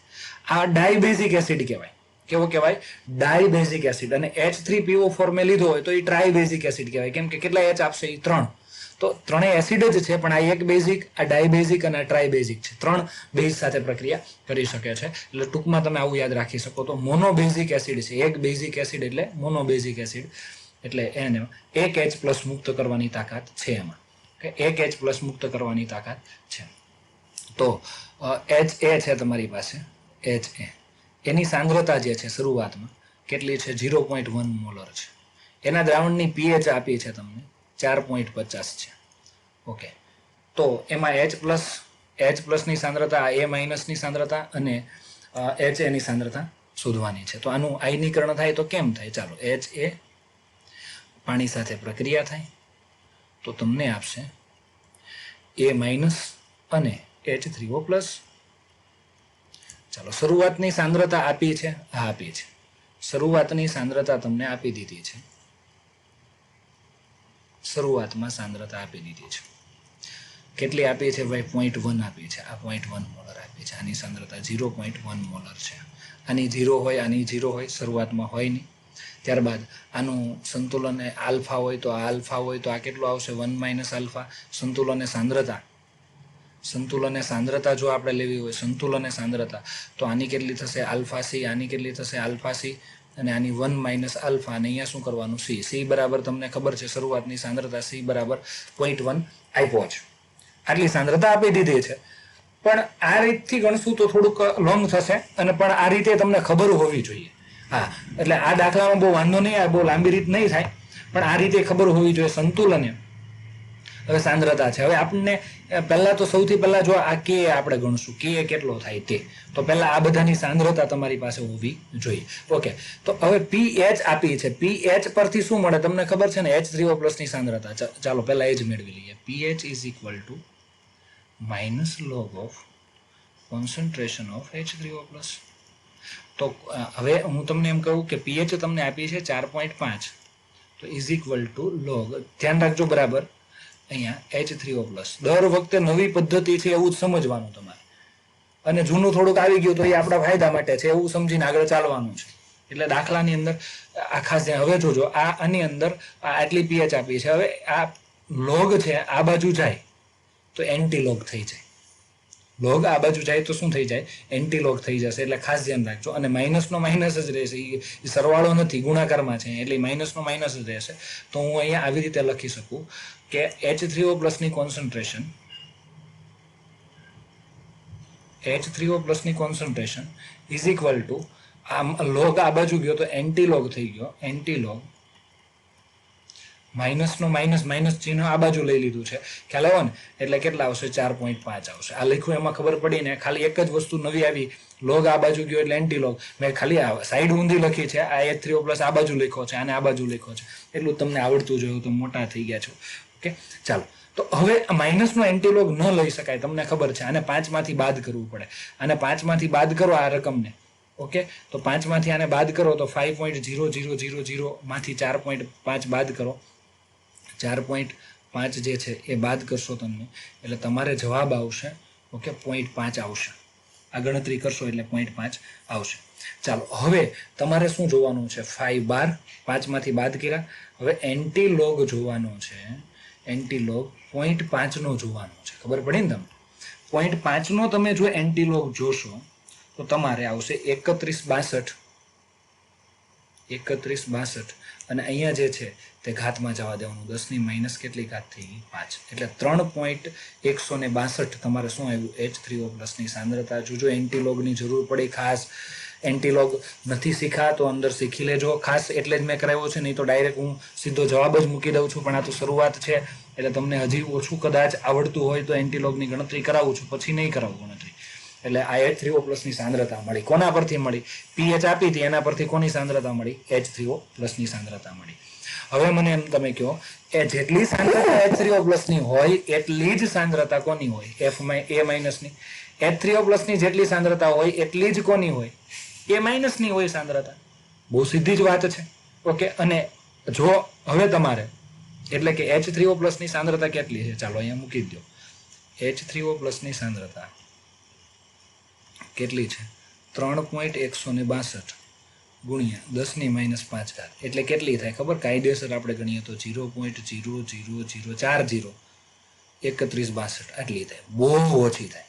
આ ડાઈ બેઝિક એસિડ કહેવાય. કેવો કહેવાય? ડાઈ બેઝિક એસિડ. અને H3PO4 મેં લીધો હોય તો એ ટ્રાઈ બેઝિક એસિડ કહેવાય. કેમ કે કેટલા H આપશે? 3. તો ત્રણેય એસિડ જ છે, પણ આ એક બેઝિક, આ ડાઈ બેઝિક અને આ ટ્રાઈ બેઝિક છે. 3 બેઝ સાથે પ્રક્રિયા કરી શકે છે. એટલે ટૂંકમાં તમે આવું યાદ રાખી શકો. તો મોનો બેઝિક એસિડ છે, એક બેઝિક એસિડ એટલે મોનો બેઝિક એસિડ. એટલે એને એક H+ મુક્ત કરવાની તાકાત છે એમાં. એક H+ મુક્ત કરવાની તાકાત છે. તો HA છે તમારી પાસે, HA એની સાંદ્રતા જે છે શરૂઆતમાં કેટલી છે? 0.1 મોલર છે. એના દ્રાવણની પીએચ આપી છે તમને 4.50 છે. ઓકે, તો એમાં H+ ની સાંદ્રતા, A- ની સાંદ્રતા અને HA ની સાંદ્રતા શોધવાની છે. તો આનું આયનીકરણ થાય તો કેમ થાય? ચાલો, HA પાણી સાથે પ્રક્રિયા થાય તો તમને આપશે A- અને H3O+. ચાલો, શરૂઆતની સાંદ્રતા આપી છે, હા આપી છે. શરૂઆતની સાંદ્રતા તમને આપી દીધી છે, શરૂઆતમાં સાંદ્રતા આપી દીધી છે. કેટલી આપી છે ભાઈ? 0.1 આપી છે. આ 0.1 મોલર આપી છે. આની સાંદ્રતા 0.1 મોલર છે. આની 0 હોય, આની 0 હોય, શરૂઆતમાં હોય નહીં. ત્યારબાદ આનું સંતુલન આલ્ફા હોય તો આ આલ્ફા હોય તો આ કેટલું આવશે? 1 - આલ્ફા. સંતુલન સાંદ્રતા જો આપણે લેવી હોય, સંતુલન સાંદ્રતા, તો આની કેટલી થશે? Alpha C. આની કેટલી થશે? Alpha C. અને આની 1 - આલ્ફા. અને અહીંયા શું કરવાનું? સી. સી બરાબર તમને ખબર છે શરૂઆતની સાંદ્રતા સી બરાબર 0.1 આપ્યો છે. આટલી સાંદ્રતા આપી દીધી છે. પણ આ રીતથી ગણશું તો થોડુંક લોંગ થશે, અને પણ આ રીતે તમને ખબર હોવી જોઈએ. હા, એટલે આ દાખલામાં બહુ વાંધો નહીં આવે, બહુ લાંબી રીત નહીં થાય, પણ આ રીતે ખબર હોવી જોઈએ. સંતુલન હવે સાંદ્રતા છે. હવે આપણને પહેલા તો સૌથી પહેલા જો આ કે આપણે ગણશું, કે કેટલો થાય તે, તો પહેલા આ બધાની સાંદ્રતા તમારી પાસે હોવી જોઈએ. ઓકે, તો હવે પીએચ આપી છે. પીએચ પરથી શું મળે તમને ખબર છે ને? H3O+ ની સાંદ્રતા. ચાલો પહેલા એ જ મેળવી લઈએ. PH is equal to minus log of concentration of H3O+. તો હવે હું તમને એમ કહું કે પીએચ તમને આપી છે 4.5, તો ઇઝ ઇક્વલ ટુ લોગ, ધ્યાન રાખજો બરાબર, અહીંયા H3O+. દર વખતે નવી પદ્ધતિ છે એવું જ સમજવાનું તમારે. અને જૂનું થોડુંક આવી ગયું તો એ આપણા ફાયદા માટે છે એવું સમજીને આગળ ચાલવાનું છે. એટલે દાખલાની અંદર આ ખાસ હવે જોજો, આની અંદર આટલી પીએચ આપી છે. હવે આ લોગ છે આ બાજુ જાય તો એન્ટી લોગ થઈ જાય. લોગ આ બાજુ જાય તો શું થઈ જાય? એન્ટી લોગ થઈ જશે. એટલે ખાસ ધ્યાન રાખજો. અને માઇનસનો માઇનસ જ રહેશે, એ સરવાળો નથી, ગુણાકારમાં છે એટલે માઇનસનો માઇનસ જ રહેશે. તો હું અહીંયા આવી રીતે લખી શકું કે H3O+ ની કોન્સન્ટ્રેશન ઇઝ ઇક્વલ ટુ આમ લોગ આ બાજુ ગયો તો એન્ટી લોગ થઈ ગયો, એન્ટી લોગ માઇનસનો માઇનસ, માઇનસ ચિહ્ન આ બાજુ લઈ લીધું છે, ખ્યાલ આવ્યો ને? એટલે કેટલા આવશે? 4.5 આવશે. આ લખ્યું એમાં ખબર પડી ને? ખાલી એક જ વસ્તુ નવી આવી, લોગ આ બાજુ ગયો એટલે એન્ટી લોગ. મેં ખાલી સાઈડ ઊંધી લખી છે, આ H3O+ આ બાજુ લખ્યો છે, આને આ બાજુ લખ્યો છે. એટલું તમને આવડતું જોયું તો મોટા થઈ ગયા છો. ઓકે, ચાલો. તો હવે માઇનસનો એન્ટીલોગ ન લઈ શકાય, તમને ખબર છે. આને 5 માંથી બાદ કરવું પડે. આને 5 માંથી બાદ કરો આ રકમને. ઓકે, તો 5 માંથી આને બાદ કરો તો 5.0000 માંથી 4.5 બાદ કરો. 4.5 જે છે એ બાદ કરશો તમે એટલે તમારે જવાબ આવશે. ઓકે, 0.5 આવશે. આ ગણતરી કરશો એટલે 0.5 આવશે. ચાલો, હવે તમારે શું જોવાનું છે? 5 બાર 5 માંથી બાદ કર્યા. હવે એન્ટી લોગ જોવાનો છે. એન્ટી લોગ 0.5 નો જોવાનો છે. ખબર પડી ને તમને? 0.5 નો તમે જો એન્ટી લોગ જોશો તો તમારે આવશે 3162. અને અહીંયા જે છે તે ઘાતમાં જવા દેવાનું. 10 ની માઇનસ કેટલી ઘાત થઈ ગઈ? 5. એટલે 3.162 તમારે શું આવ્યું? H3O+ ની સાંદ્રતા. જોજો એન્ટીલોગની જરૂર પડી ખાસ. એન્ટીલોગ નથી શીખા તો અંદર શીખી લેજો ખાસ. એટલે જ મેં કરાવ્યો છે, નહીં તો ડાયરેક્ટ હું સીધો જવાબ જ મૂકી દઉં છું. પણ આ તો શરૂઆત છે એટલે તમને હજી ઓછું કદાચ આવડતું હોય તો એન્ટીલોગની ગણતરી કરાવું છું, પછી નહીં કરાવવું નથી. એટલે આ H3O+ ની સાંદ્રતા મળી. કોના પરથી મળી? પીએચ આપી હતી એના પરથી કોની સાંદ્રતા મળી? H3O+ ની સાંદ્રતા મળી. હવે મને એમ તમે કહો, એ જેટલી સાંદ્રતા H3O+ ની હોય એટલી જ સાંદ્રતા કોની હોય? A- ની. H3O+ ની જેટલી સાંદ્રતા હોય એટલી જ કોની હોય? A- ની હોય સાંદ્રતા. બહુ સીધી જ વાત છે. ઓકે, અને જો હવે તમારે એટલે કે H3O+ ની સાંદ્રતા કેટલી છે? ચાલો અહીંયા મૂકી દો. H3O+ ની સાંદ્રતા કેટલી છે? 3.162 ગુણ્યા 10 ની માઇનસ 5 ઘાત. એટલે કેટલી થાય ખબર? કાયદેસર આપણે ગણીએ તો 0.00040 3162 આટલી થાય. બહુ ઓછી થાય.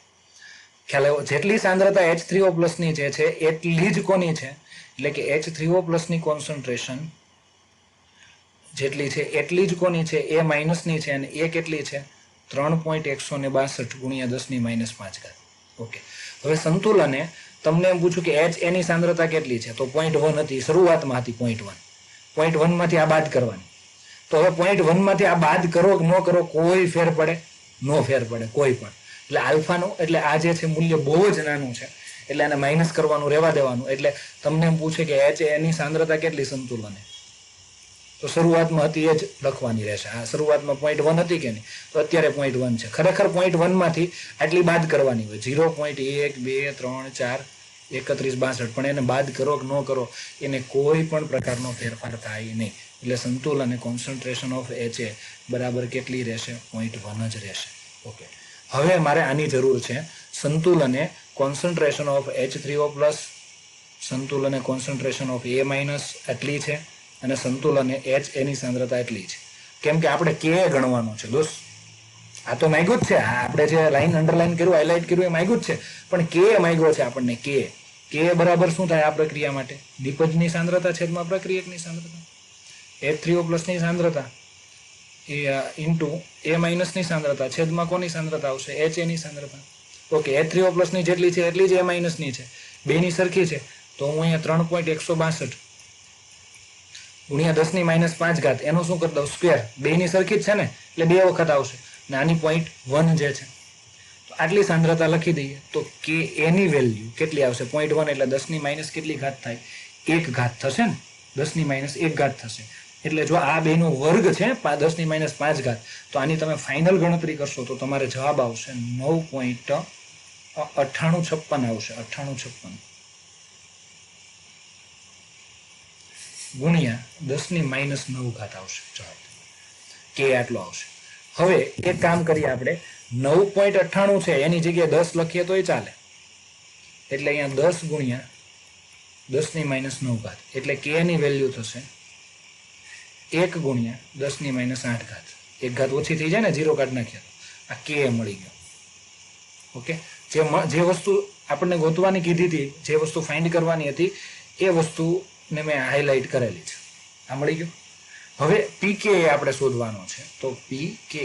ખ્યાલ આવ્યો? જેટલી સાંદ્રતા H3O+ ની જે છે એટલી જ કોની છે? એટલે કે H3O+ ની કોન્સન્ટ્રેશન જેટલી છે એટલી જ કોની છે? A- ની છે. અને એ કેટલી છે? 3.162 ગુણ્યા 10 ની માઇનસ 5 ઘાત. ઓકે, હવે સંતુલને તમને એમ પૂછું કે H એની સાંદ્રતા કેટલી છે? તો 0.1 હતી, શરૂઆતમાં હતી 0.1. 0.1 માંથી આ બાદ કરવાની. તો હવે 0.1 માંથી આ બાદ કરો કે ન કરો, કોઈ ફેર પડે? નો ફેર પડે કોઈ પણ. એટલે આલ્ફાનું એટલે આ જે છે મૂલ્ય બહુ જ નાનું છે એટલે આને માઇનસ કરવાનું, રહેવા દેવાનું. એટલે તમને એમ પૂછે કે H એની સાંદ્રતા કેટલી સંતુલને? તો શરૂઆતમાં હતી એ જ લખવાની રહેશે. આ શરૂઆતમાં 0.1 હતી કે નહીં? તો અત્યારે 0.1 છે. ખરેખર 0.1 માંથી આટલી બાદ કરવાની હોય. 0.1 2 3 4 3162. પણ એને બાદ કરો કે ન કરો એને કોઈ પણ પ્રકારનો ફેરફાર થાય નહીં. એટલે સંતુલન કોન્સન્ટ્રેશન ઓફ HA બરાબર કેટલી રહેશે? 0.1 જ રહેશે. ઓકે, હવે મારે આની જરૂર છે. સંતુલને કોન્સન્ટ્રેશન ઓફ H3O+, સંતુલને કોન્સન્ટ્રેશન ઓફ A- આટલી છે અને સંતુલને H એની સાંદ્રતા એટલી છે. કેમ કે આપણે K ગણવાનું છે દોસ્ત. આ તો માંગ્યું જ છે, આપણે જે લાઈન અંડરલાઈન કર્યું, હાઇલાઇટ કર્યું એ માંગ્યું જ છે. પણ K માંગ્યો છે આપણને. K બરાબર શું થાય આ પ્રક્રિયા માટે? નિપજની સાંદ્રતા છેદમાં પ્રક્રિયકની સાંદ્રતા. H3O+ ની સાંદ્રતા એ ઇન્ટુ A- ની સાંદ્રતા છેદમાં કોની સાંદ્રતા આવશે? H એની સાંદ્રતા. ઓકે, H3O+ ની જેટલી છે એટલી જ A- ની છે. બેની સરખી છે તો હું અહીંયા 3.162 ગુણ્યા 10 ની માઇનસ 5 ઘાત એનું શું કરી દઉં? સ્ક્વેર. બેની સરખી જ છે ને એટલે 2 વખત આવશે. અને આની 0.1 જે છે તો આટલી સાંદ્રતા લખી દઈએ તો K એની વેલ્યુ કેટલી આવશે? 0.1 એટલે 10 ની માઇનસ કેટલી ઘાત થાય? 1 ઘાત થશે ને? 10 ની માઇનસ 1 ઘાત થશે. એટલે જો આ બેનો વર્ગ છે 10 ની માઇનસ 5 ઘાત, તો આની તમે ફાઇનલ ગણતરી કરશો તો તમારે જવાબ આવશે 9.9856 આવશે. 9856 ગુણ્યા 10 ની માઇનસ 9 ઘાત આવશે. જવાબ K આટલો આવશે. હવે એક કામ કરીએ આપણે, 9.98 છે એની જગ્યાએ 10 લખીએ તોય ચાલે. એટલે અહીંયા 10 ગુણ્યા 10⁻⁹ એટલે k ની વેલ્યુ થશે 1 ગુણ્યા 10⁻8 એક ઘાત ઓછી થઈ જાય ને, 0 કાઢી નાખ્યા આ k મળી ગયો. ઓકે, જે વસ્તુ આપણને ગોતવાની કીધી હતી, જે વસ્તુ ફાઇન્ડ કરવાની હતી એ વસ્તુને મેં હાઇલાઇટ કરેલી છે. આ મળી ગયું. હવે pka આપણે શોધવાનો છે. તો pka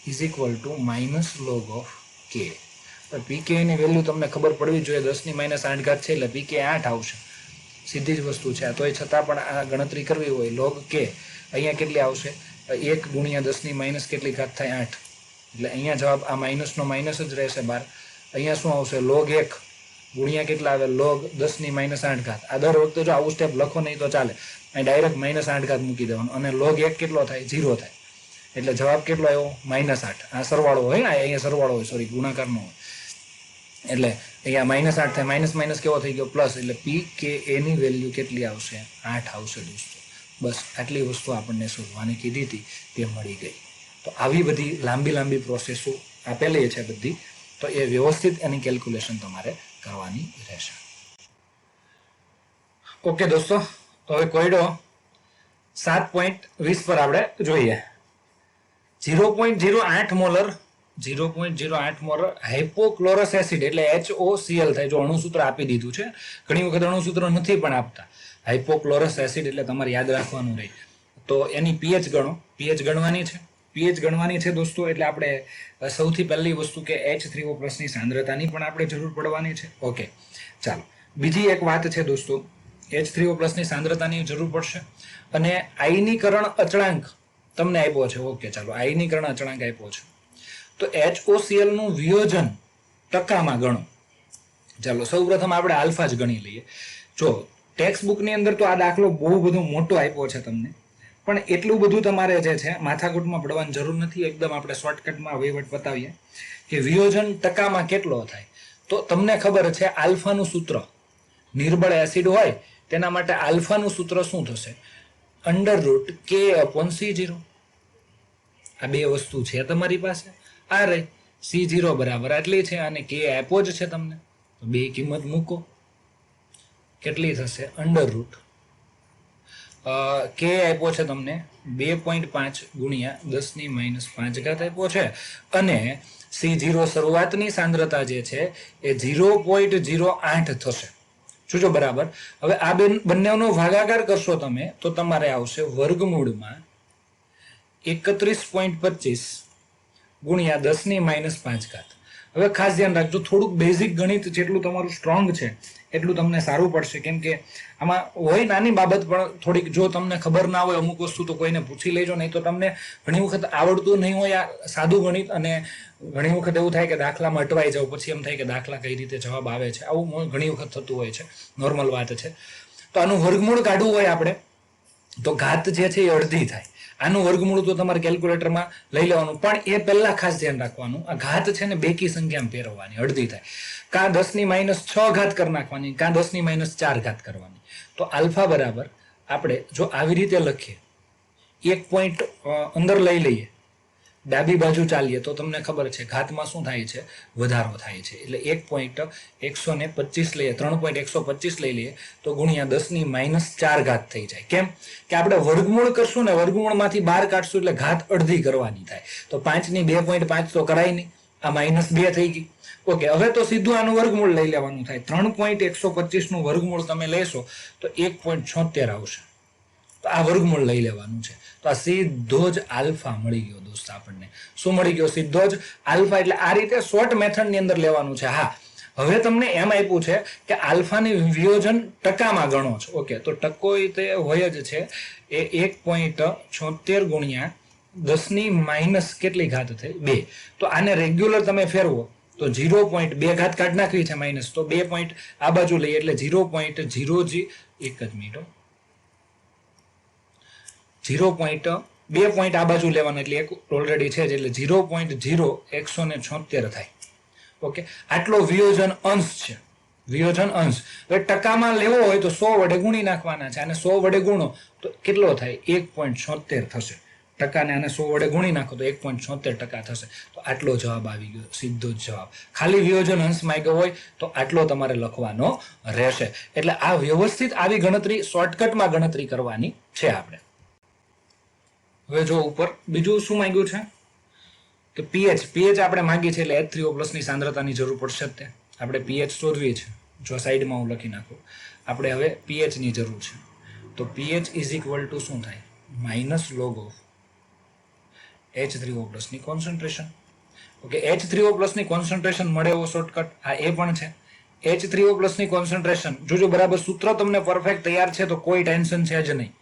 is equal two -log of k. pka ની વેલ્યુ તમને ખબર પડવી જોઈએ. 10⁻8 છે એટલે pk 8 આવશે. સીધી જ વસ્તુ છે. તોય છતાં પણ આ ગણતરી કરવી હોય log k અહીંયા કેટલી આવશે? 1 ગુણ્યા 10⁻ કેટલી ઘાત થાય? 8. એટલે અહીંયા જવાબ આ માઇનસનો માઇનસ જ રહેશે બહાર. અહીંયા શું આવશે? log 1 ગુણ્યા કેટલા આવે? log 10⁻8. આ દર વખતે જો આવું સ્ટેપ લખો નહીં તો ચાલે. અહીં ડાયરેક્ટ -8 મૂકી દેવાનું અને log 1 કેટલો થાય? 0 થાય. એટલે જવાબ કેટલો આવ્યો? -8. આ સરવાળો હોય ને, અહીંયા સરવાળો હોય, સોરી ગુણાકાર નો હોય. એટલે અહીંયા -8 થાય. માઇનસ માઇનસ કેવો થઈ ગયો? પ્લસ. એટલે pka ની વેલ્યુ કેટલી આવશે? 8 આવશે દોસ્તો. બસ આટલી વસ્તુ આપણને શોધવાની કીધી હતી તે મળી ગઈ. તો આવી બધી લાંબી પ્રોસેસો આપેલી છે બધી, તો એ વ્યવસ્થિત એની કેલ્ક્યુલેશન તમારે કરવાની રહેશે. ઓકે દોસ્તો, તો હવે કોયડો 7.20 પર આપણે જોઈએ. 0.08 મોલર હાઇપોક્લોરસ એસિડ એટલે HOCl થાય. જો અણુસૂત્ર આપી દીધું છે, ઘણી વખત અણુસૂત્ર નથી પણ આપતા. હાઇપોક્લોરસ એસિડ એટલે તમારે યાદ રાખવાનું રહે. તો એની pH ગણો. pH ગણવાની છે દોસ્તો. એટલે આપણે સૌથી પહેલી વસ્તુ કે H3O+ ની સાંદ્રતાની પણ આપણે જરૂર પડવાની છે. ઓકે, ચાલો. બીજી એક વાત છે દોસ્તો, H3O+ ની સાંદ્રતાની જરૂર પડશે અને આયનીકરણ અચળાંક તમને આપ્યો છે. ઓકે, ચાલો, આયનીકરણ અચળાંક આપ્યો છે. તો HOCl નું વિયોજન ટકામાં ગણો. ચાલો, સૌપ્રથમ આપણે આલ્ફા જ ગણી લઈએ. જો ટેક્સ્ટ બુકની અંદર તો આ દાખલો બહુ બધો મોટો આપ્યો છે તમને, પણ એટલું બધું તમારે જે છે માથાકૂટમાં પડવાની જરૂર નથી. એકદમ આપણે શોર્ટકટમાં વહીવટ બતાવીએ કે વિયોજન ટકામાં કેટલો થાય. તો તમને ખબર છે આલ્ફાનું સૂત્ર, નિર્બળ એસિડ હોય તેના માટે આલ્ફાનું સૂત્ર શું થશે? √K/C0. આ બે વસ્તુ છે તમારી પાસે. આ રહી C0 બરાબર આટલી છે અને K આપ્યો જ છે તમને. તો બે કિંમત મૂકો, કેટલી થશે? K આપ્યો છે તમને 2.5 ગુણ્યા 10⁻5 આપ્યો છે અને C0 શરૂઆતની સાંદ્રતા જે છે એ 0.08 થશે. જોજો બરાબર. હવે આ બંનેનો ભાગાકાર કરશો તમે તો તમારે આવશે વર્ગમૂળમાં 31.25 ગુણ્યા 10⁻5. હવે ખાસ ધ્યાન રાખજો, થોડુંક બેઝિક ગણિત જેટલું તમારું સ્ટ્રોંગ છે એટલું તમને સારું પડશે. કેમ કે આમાં હોય નાની બાબત, પણ થોડીક જો તમને ખબર ના હોય અમુક વસ્તુ તો કોઈને પૂછી લેજો, નહીં તો તમને ઘણી વખત આવડતું નહીં હોય આ સાદું ગણિત, અને ઘણી વખત એવું થાય કે દાખલામાં અટવાઈ જાવ, પછી એમ થાય કે દાખલા કઈ રીતે જવાબ આવે છે. આવું ઘણી વખત થતું હોય છે, નોર્મલ વાત છે. તો આનું વર્ગમૂળ કાઢવું હોય આપણે તો ઘાત જે છે એ અડધી થાય. આનું વર્ગમૂળ તો તમારે કેલ્ક્યુલેટરમાં લઈ લેવાનું, પણ એ પહેલા ખાસ ધ્યાન રાખવાનું આ ઘાત છે ને બેકી સંખ્યામાં ફેરવવાની, અડધી થાય. કાં 10⁻6 કરી નાખવાની, કાં 10⁻4 કરવાની. તો આલ્ફા બરાબર આપણે જો આવી રીતે લખીએ, 1 પોઈન્ટ અંદર લઈ લઈએ, ડાબી બાજુ ચાલીએ તો તમને ખબર છે ઘાતમાં શું થાય છે? વધારો થાય છે. એટલે 1.125 લઈએ, 3.125 લઈ લઈએ તો ગુણ્યા 10⁻4 થઈ જાય. કેમ કે આપણે વર્ગમૂળ કરશું ને, વર્ગમૂળમાંથી 12 કાઢશું એટલે ઘાત અડધી કરવાની થાય. તો 5ની 2.5 તો કરાય નહીં, આ -2 થઈ ગઈ. ઓકે, હવે તો સીધું આનું વર્ગમૂળ લઈ લેવાનું થાય. 3.125 નું વર્ગમૂળ તમે લેશો તો 1.76 આવશે. તો આ વર્ગમૂળ લઈ લેવાનું છે. તો આ સીધો જ આલ્ફા મળી ગયો દોસ્ત આપણને. શું મળી ગયો? સીધો જ આલ્ફા. એટલે આ રીતે શોર્ટ મેથડની અંદર લેવાનું છે. હા, હવે તમને એમ આપ્યું છે કે આલ્ફાની વિયોજન ટકામાં ગણો છો. ઓકે, તો ટકો તે હોય જ છે એ 1.76 ગુણ્યા 10⁻ કેટલી ઘાત થઈ? 2. તો આને રેગ્યુલર તમે ફેરવો તો 0.2 ઘાત કાઢી નાખવી છે માઇનસ, તો 2 પોઈન્ટ આ બાજુ લઈએ એટલે 0.0 એક જ મિનિટ, 0.2 પોઈન્ટ આ બાજુ લેવાનું એટલે એક ઓલરેડી છે જ, એટલે 0.0176 થાય. ઓકે, આટલો વિયોજન અંશ છે. વિયોજન અંશ હવે ટકામાં લેવો હોય તો 100 વડે ગુણી નાખવાના છે, અને 100 વડે ગુણો તો કેટલો થાય? 1.76 થશે. ટકાને આને 100 વડે ગુણી નાખો તો 1.76% થશે. તો આટલો જવાબ આવી ગયો, સીધો જ જવાબ. ખાલી વિયોજન અંશ માંગ્યો હોય તો આટલો તમારે લખવાનો રહેશે. એટલે આ વ્યવસ્થિત આવી ગણતરી શોર્ટકટમાં ગણતરી કરવાની છે આપણે. હવે જો ઉપર બીજું શું માંગ્યું છે કે પીએચ આપણે માંગી છે, એટલે H3O+ ની સાંદ્રતાની જરૂર પડશે જ તે. આપણે પીએચ શોધવી છે. જો સાઈડમાં હું લખી નાખું, આપણે હવે પીએચ ની જરૂર છે. તો પીએચ ઇઝ ઇક્વલ ટુ શું થાય? માઇનસ લોગ ઓફ H3O+ ની કોન્સન્ટ્રેશન. ઓકે, H3O+ ની કોન્સન્ટ્રેશન મળે એવો શોર્ટકટ આ એ પણ છે. H3O+ ની કોન્સન્ટ્રેશન જોજો બરાબર, સૂત્ર તમને પરફેક્ટ તૈયાર છે તો કોઈ ટેન્શન છે જ નહીં.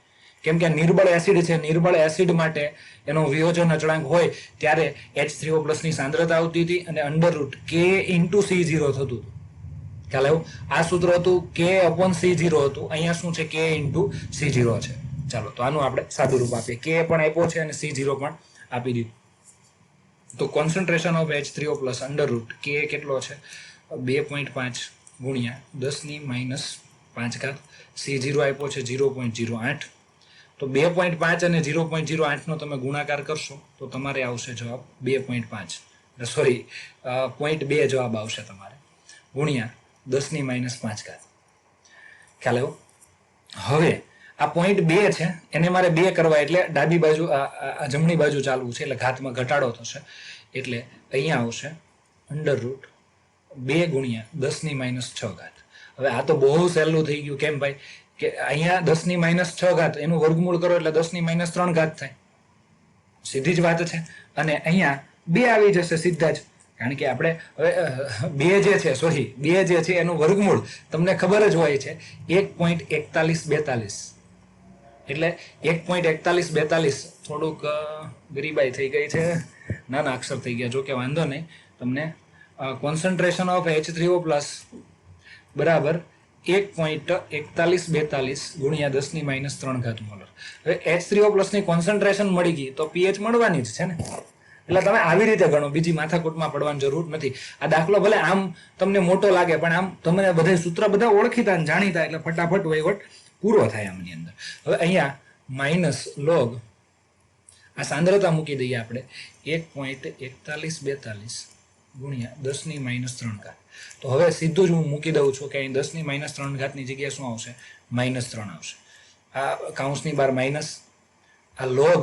કેમ કે નિર્બળ એસિડ છે, નિર્બળ એસિડ માટે એનો વિયોજન અચળાંક હોય ત્યારે H3O+ ની સાંદ્રતા આવતી હતી અને √K × C0 થતું હતું. ખ્યાલ આવ્યો? આ સૂત્ર હતું K/C0 હતું. અહીંયા શું છે? K × C0 છે. ચાલો તો આનું આપણે સાદું રૂપ આપીએ. K પણ આપ્યો છે અને C0 પણ આપી દીધું. તો કોન્સન્ટ્રેશન ઓફ H3O+ √K કેટલો છે? 2.5 ગુણ્યા 10⁻5. C0 આપ્યો છે 0.08. તો 2.5 અને 0.08 નો તમે ગુણાકાર કરશો તો તમારે આવશે જવાબ 2.5, સોરી 0.2 જવાબ આવશે તમારે, ગુણ્યા 10⁻5. ખ્યાલ આવ્યો? હવે આ 0.2 છે એને મારે 2 કરવા એટલે ડાબી બાજુ જમણી બાજુ ચાલવું છે એટલે ઘાતમાં ઘટાડો થશે. એટલે અહીંયા આવશે √2 ગુણ્યા 10⁻6. હવે આ તો બહુ સહેલું થઈ ગયું. કેમ ભાઈ? કે અહીંયા 10⁻6 એનું વર્ગમૂળ કરો એટલે 10⁻3 થાય. સીધી જ વાત છે. અને અહીંયા 2 આવી જશે સીધા જ, કારણ કે આપણે હવે 2 જે છે એનું વર્ગમૂળ તમને ખબર જ હોય છે 1.4142. એટલે 1.4142 થોડુંક ગરીબાઈ થઈ ગઈ છે, નાના અક્ષર થઈ ગયા. જો કે વાંધો નહીં, તમને કોન્સન્ટ્રેશન ઓફ H3O+ બરાબર 1.4142 ગુણ્યા 10⁻3 મોલર. હવે H3O+ ની કોન્સન્ટ્રેશન મળી ગઈ તો પીએચ મળવાની જ છે ને. એટલે તમે આવી રીતે ગણો, બીજી માથાકૂટમાં પડવાની જરૂર નથી. આ દાખલો ભલે આમ તમને મોટો લાગે પણ આમ તમને બધા સૂત્ર બધા ઓળખીતા અને જાણીતા એટલે ફટાફટ વહીવટ પૂરો થાય આમની અંદર. હવે અહીંયા માઇનસ લોગ આ સાંદ્રતા મૂકી દઈએ આપણે 1.4142 ગુણ્યા 10⁻3. તો હવે સીધું જ હું મૂકી દઉં છું કે અહીં 10⁻3 ની જગ્યાએ શું આવશે? -3 આવશે. આ કાઉન્સની બહાર માઇનસ, આ લોગ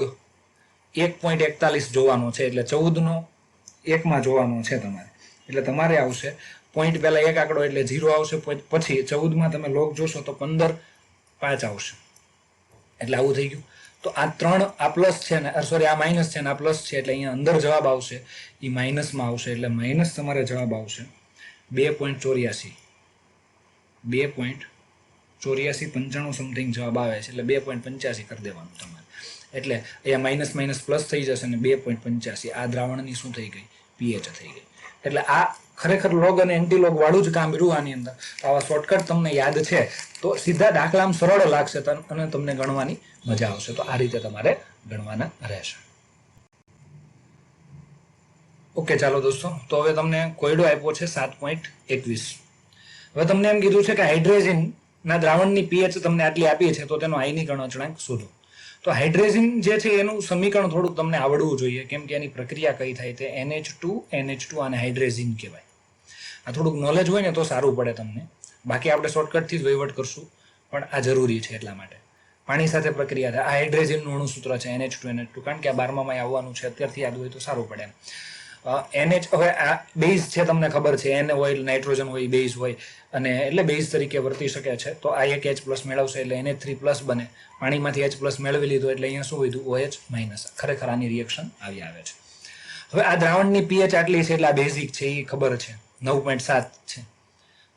1.41 જોવાનો છે એટલે 14 નો 1 માં જોવાનો છે તમારે. એટલે તમારે આવશે પોઈન્ટ પહેલા એક આંકડો એટલે 0 આવશે, પછી 14 માં તમે લોગ જોશો તો 15.5 આવશે. એટલે આવું થઈ ગયું. તો આ 3 આ પ્લસ છે ને, સોરી આ માઇનસ છે ને આ પ્લસ છે એટલે અહીંયા અંદર જવાબ આવશે એ માઇનસમાં આવશે. એટલે માઇનસ તમારે જવાબ આવશે 2.84 95 સમથિંગ જવાબ આવે છે. એટલે 2.85 કરી દેવાનું તમારે. એટલે અહીંયા માઇનસ માઇનસ પ્લસ થઈ જશે ને 2.85 આ દ્રાવણની શું થઈ ગઈ? પીએચ થઈ ગઈ. એટલે આ ખરેખર લોગ અને એન્ટીલોગ વાળું જ કામ રહ્યું આની અંદર. આવા શોર્ટકટ તમને યાદ છે તો સીધા દાખલામાં સરળ લાગશે અને તમને ગણવાની મજા આવશે. તો આ રીતે તમારે ગણવાના રહેશે. ઓકે, ચાલો દોસ્તો, તો હવે તમને કોયડો આપ્યો છે 7.21. હવે તમને એમ કીધું છે કે હાઇડ્રેઝિન ના દ્રાવણની પીએચ તમને આટલી આપી છે તો તેનો આયનીકરણ અચળાંક શોધો. તો હાઇડ્રેઝિન જે છે એનું સમીકરણ થોડુંક તમને આવડવું જોઈએ, કેમ કે એની પ્રક્રિયા કઈ થાય તે NH2 અને હાઇડ્રેઝિન કહેવાય. આ થોડુંક નોલેજ હોય ને તો સારું પડે તમને. બાકી આપણે શોર્ટકટથી જ વહીવટ કરશું, પણ આ જરૂરી છે એટલા માટે. પાણી સાથે પ્રક્રિયા થાય. આ હાઇડ્રેઝિનનું અણુ સૂત્ર છે NH2, કારણ કે આ 12માં આવવાનું છે, અત્યારથી યાદ હોય તો સારું પડે. NH હવે આ બેઝ છે તમને ખબર છે, N હોય નાઇટ્રોજન હોય બેઝ હોય અને એટલે બેઝ તરીકે વર્તી શકે છે. તો આ એક H+ મેળવશે એટલે NH3+ બને. પાણીમાંથી H+ મેળવી લીધો એટલે અહીંયા શું વધ્યું? OH-. ખરેખર આની રિએક્શન આવી આવે છે. હવે આ દ્રાવણની પીએચ આટલી છે એટલે આ બેઝિક છે એ ખબર છે 9.7 છે.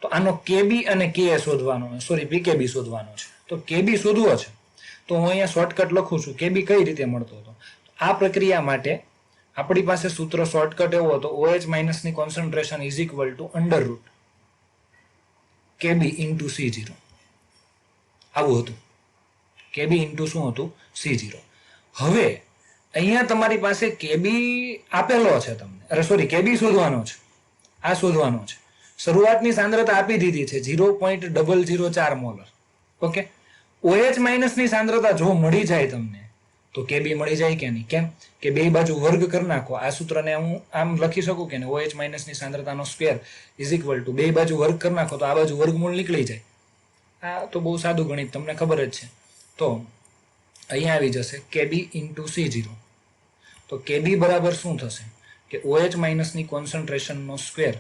તો આનો KB અને KA શોધવાનો, સોરી PKB શોધવાનો છે. તો KB શોધવો છે તો હું અહીંયા શોર્ટકટ લખું છું. KB કઈ રીતે મળતો હતો? આ પ્રક્રિયા માટે આપણી પાસે સૂત્ર શોર્ટકટ એવો હતો OH- ની concentration is equal two √KB × C0. આવું હતું. KB × શું હતું? C0. હવે અહીંયા તમારી પાસે KB આપેલો છે તમને, અરે સોરી KB શોધવાનો છે, આ શોધવાનો છે. શરૂઆતની સાંદ્રતા આપી દીધી છે 0.004 મોલર. ઓકે, OH- ની સાંદ્રતા જો મળી જાય તમને તો કેબી મળી જાય કે નહીં? કેમ કે બે બાજુ વર્ગ કરી નાખો. આ સૂત્રને હું આમ લખી શકું કે નહીં, OH માઇનસની સાંદ્રતાનો સ્ક્વેર ઇઝ ઇક્વલ ટુ બે બાજુ વર્ગ કરી નાખો તો આ બાજુ વર્ગમૂળ નીકળી જાય. આ તો બહુ સાદું ગણિત, તમને ખબર જ છે. તો અહીંયા આવી જશે કેબી ઇન્ટુ C0. તો કેબી બરાબર શું થશે કે OH માઇનસની કોન્સન્ટ્રેશનનો સ્ક્વેર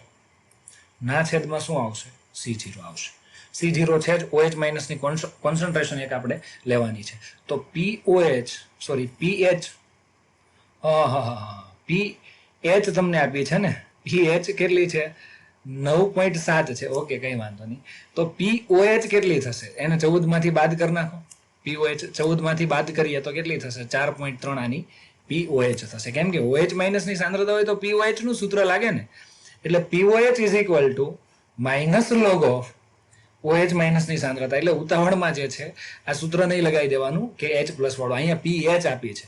ના છેદમાં શું આવશે? C0 આવશે. C0 છે જ OH માઇનસની કોન્સન્ટ્રેશન એક આપણે લેવાની છે. તો PH તમને આપી છે ને, PH કેટલી છે? 9.7 છે. ઓકે, કઈ વાંધો નહીં. તો POH કેટલી થશે? એને 14 માંથી બાદ કરી નાખો. POH 14 માંથી બાદ કરીએ તો કેટલી થશે? 4.3 આની POH થશે. કેમ કે OH માઇનસની સાંદ્રતા હોય તો POH નું સૂત્ર લાગે ને. એટલે POH is equal to minus log of OH માઇનસની સાંદ્રતા. એટલે ઉતાવળમાં જે છે આ સૂત્ર નહીં લગાવી દેવાનું કે H પ્લસ વાળો. અહીંયા PH આપી છે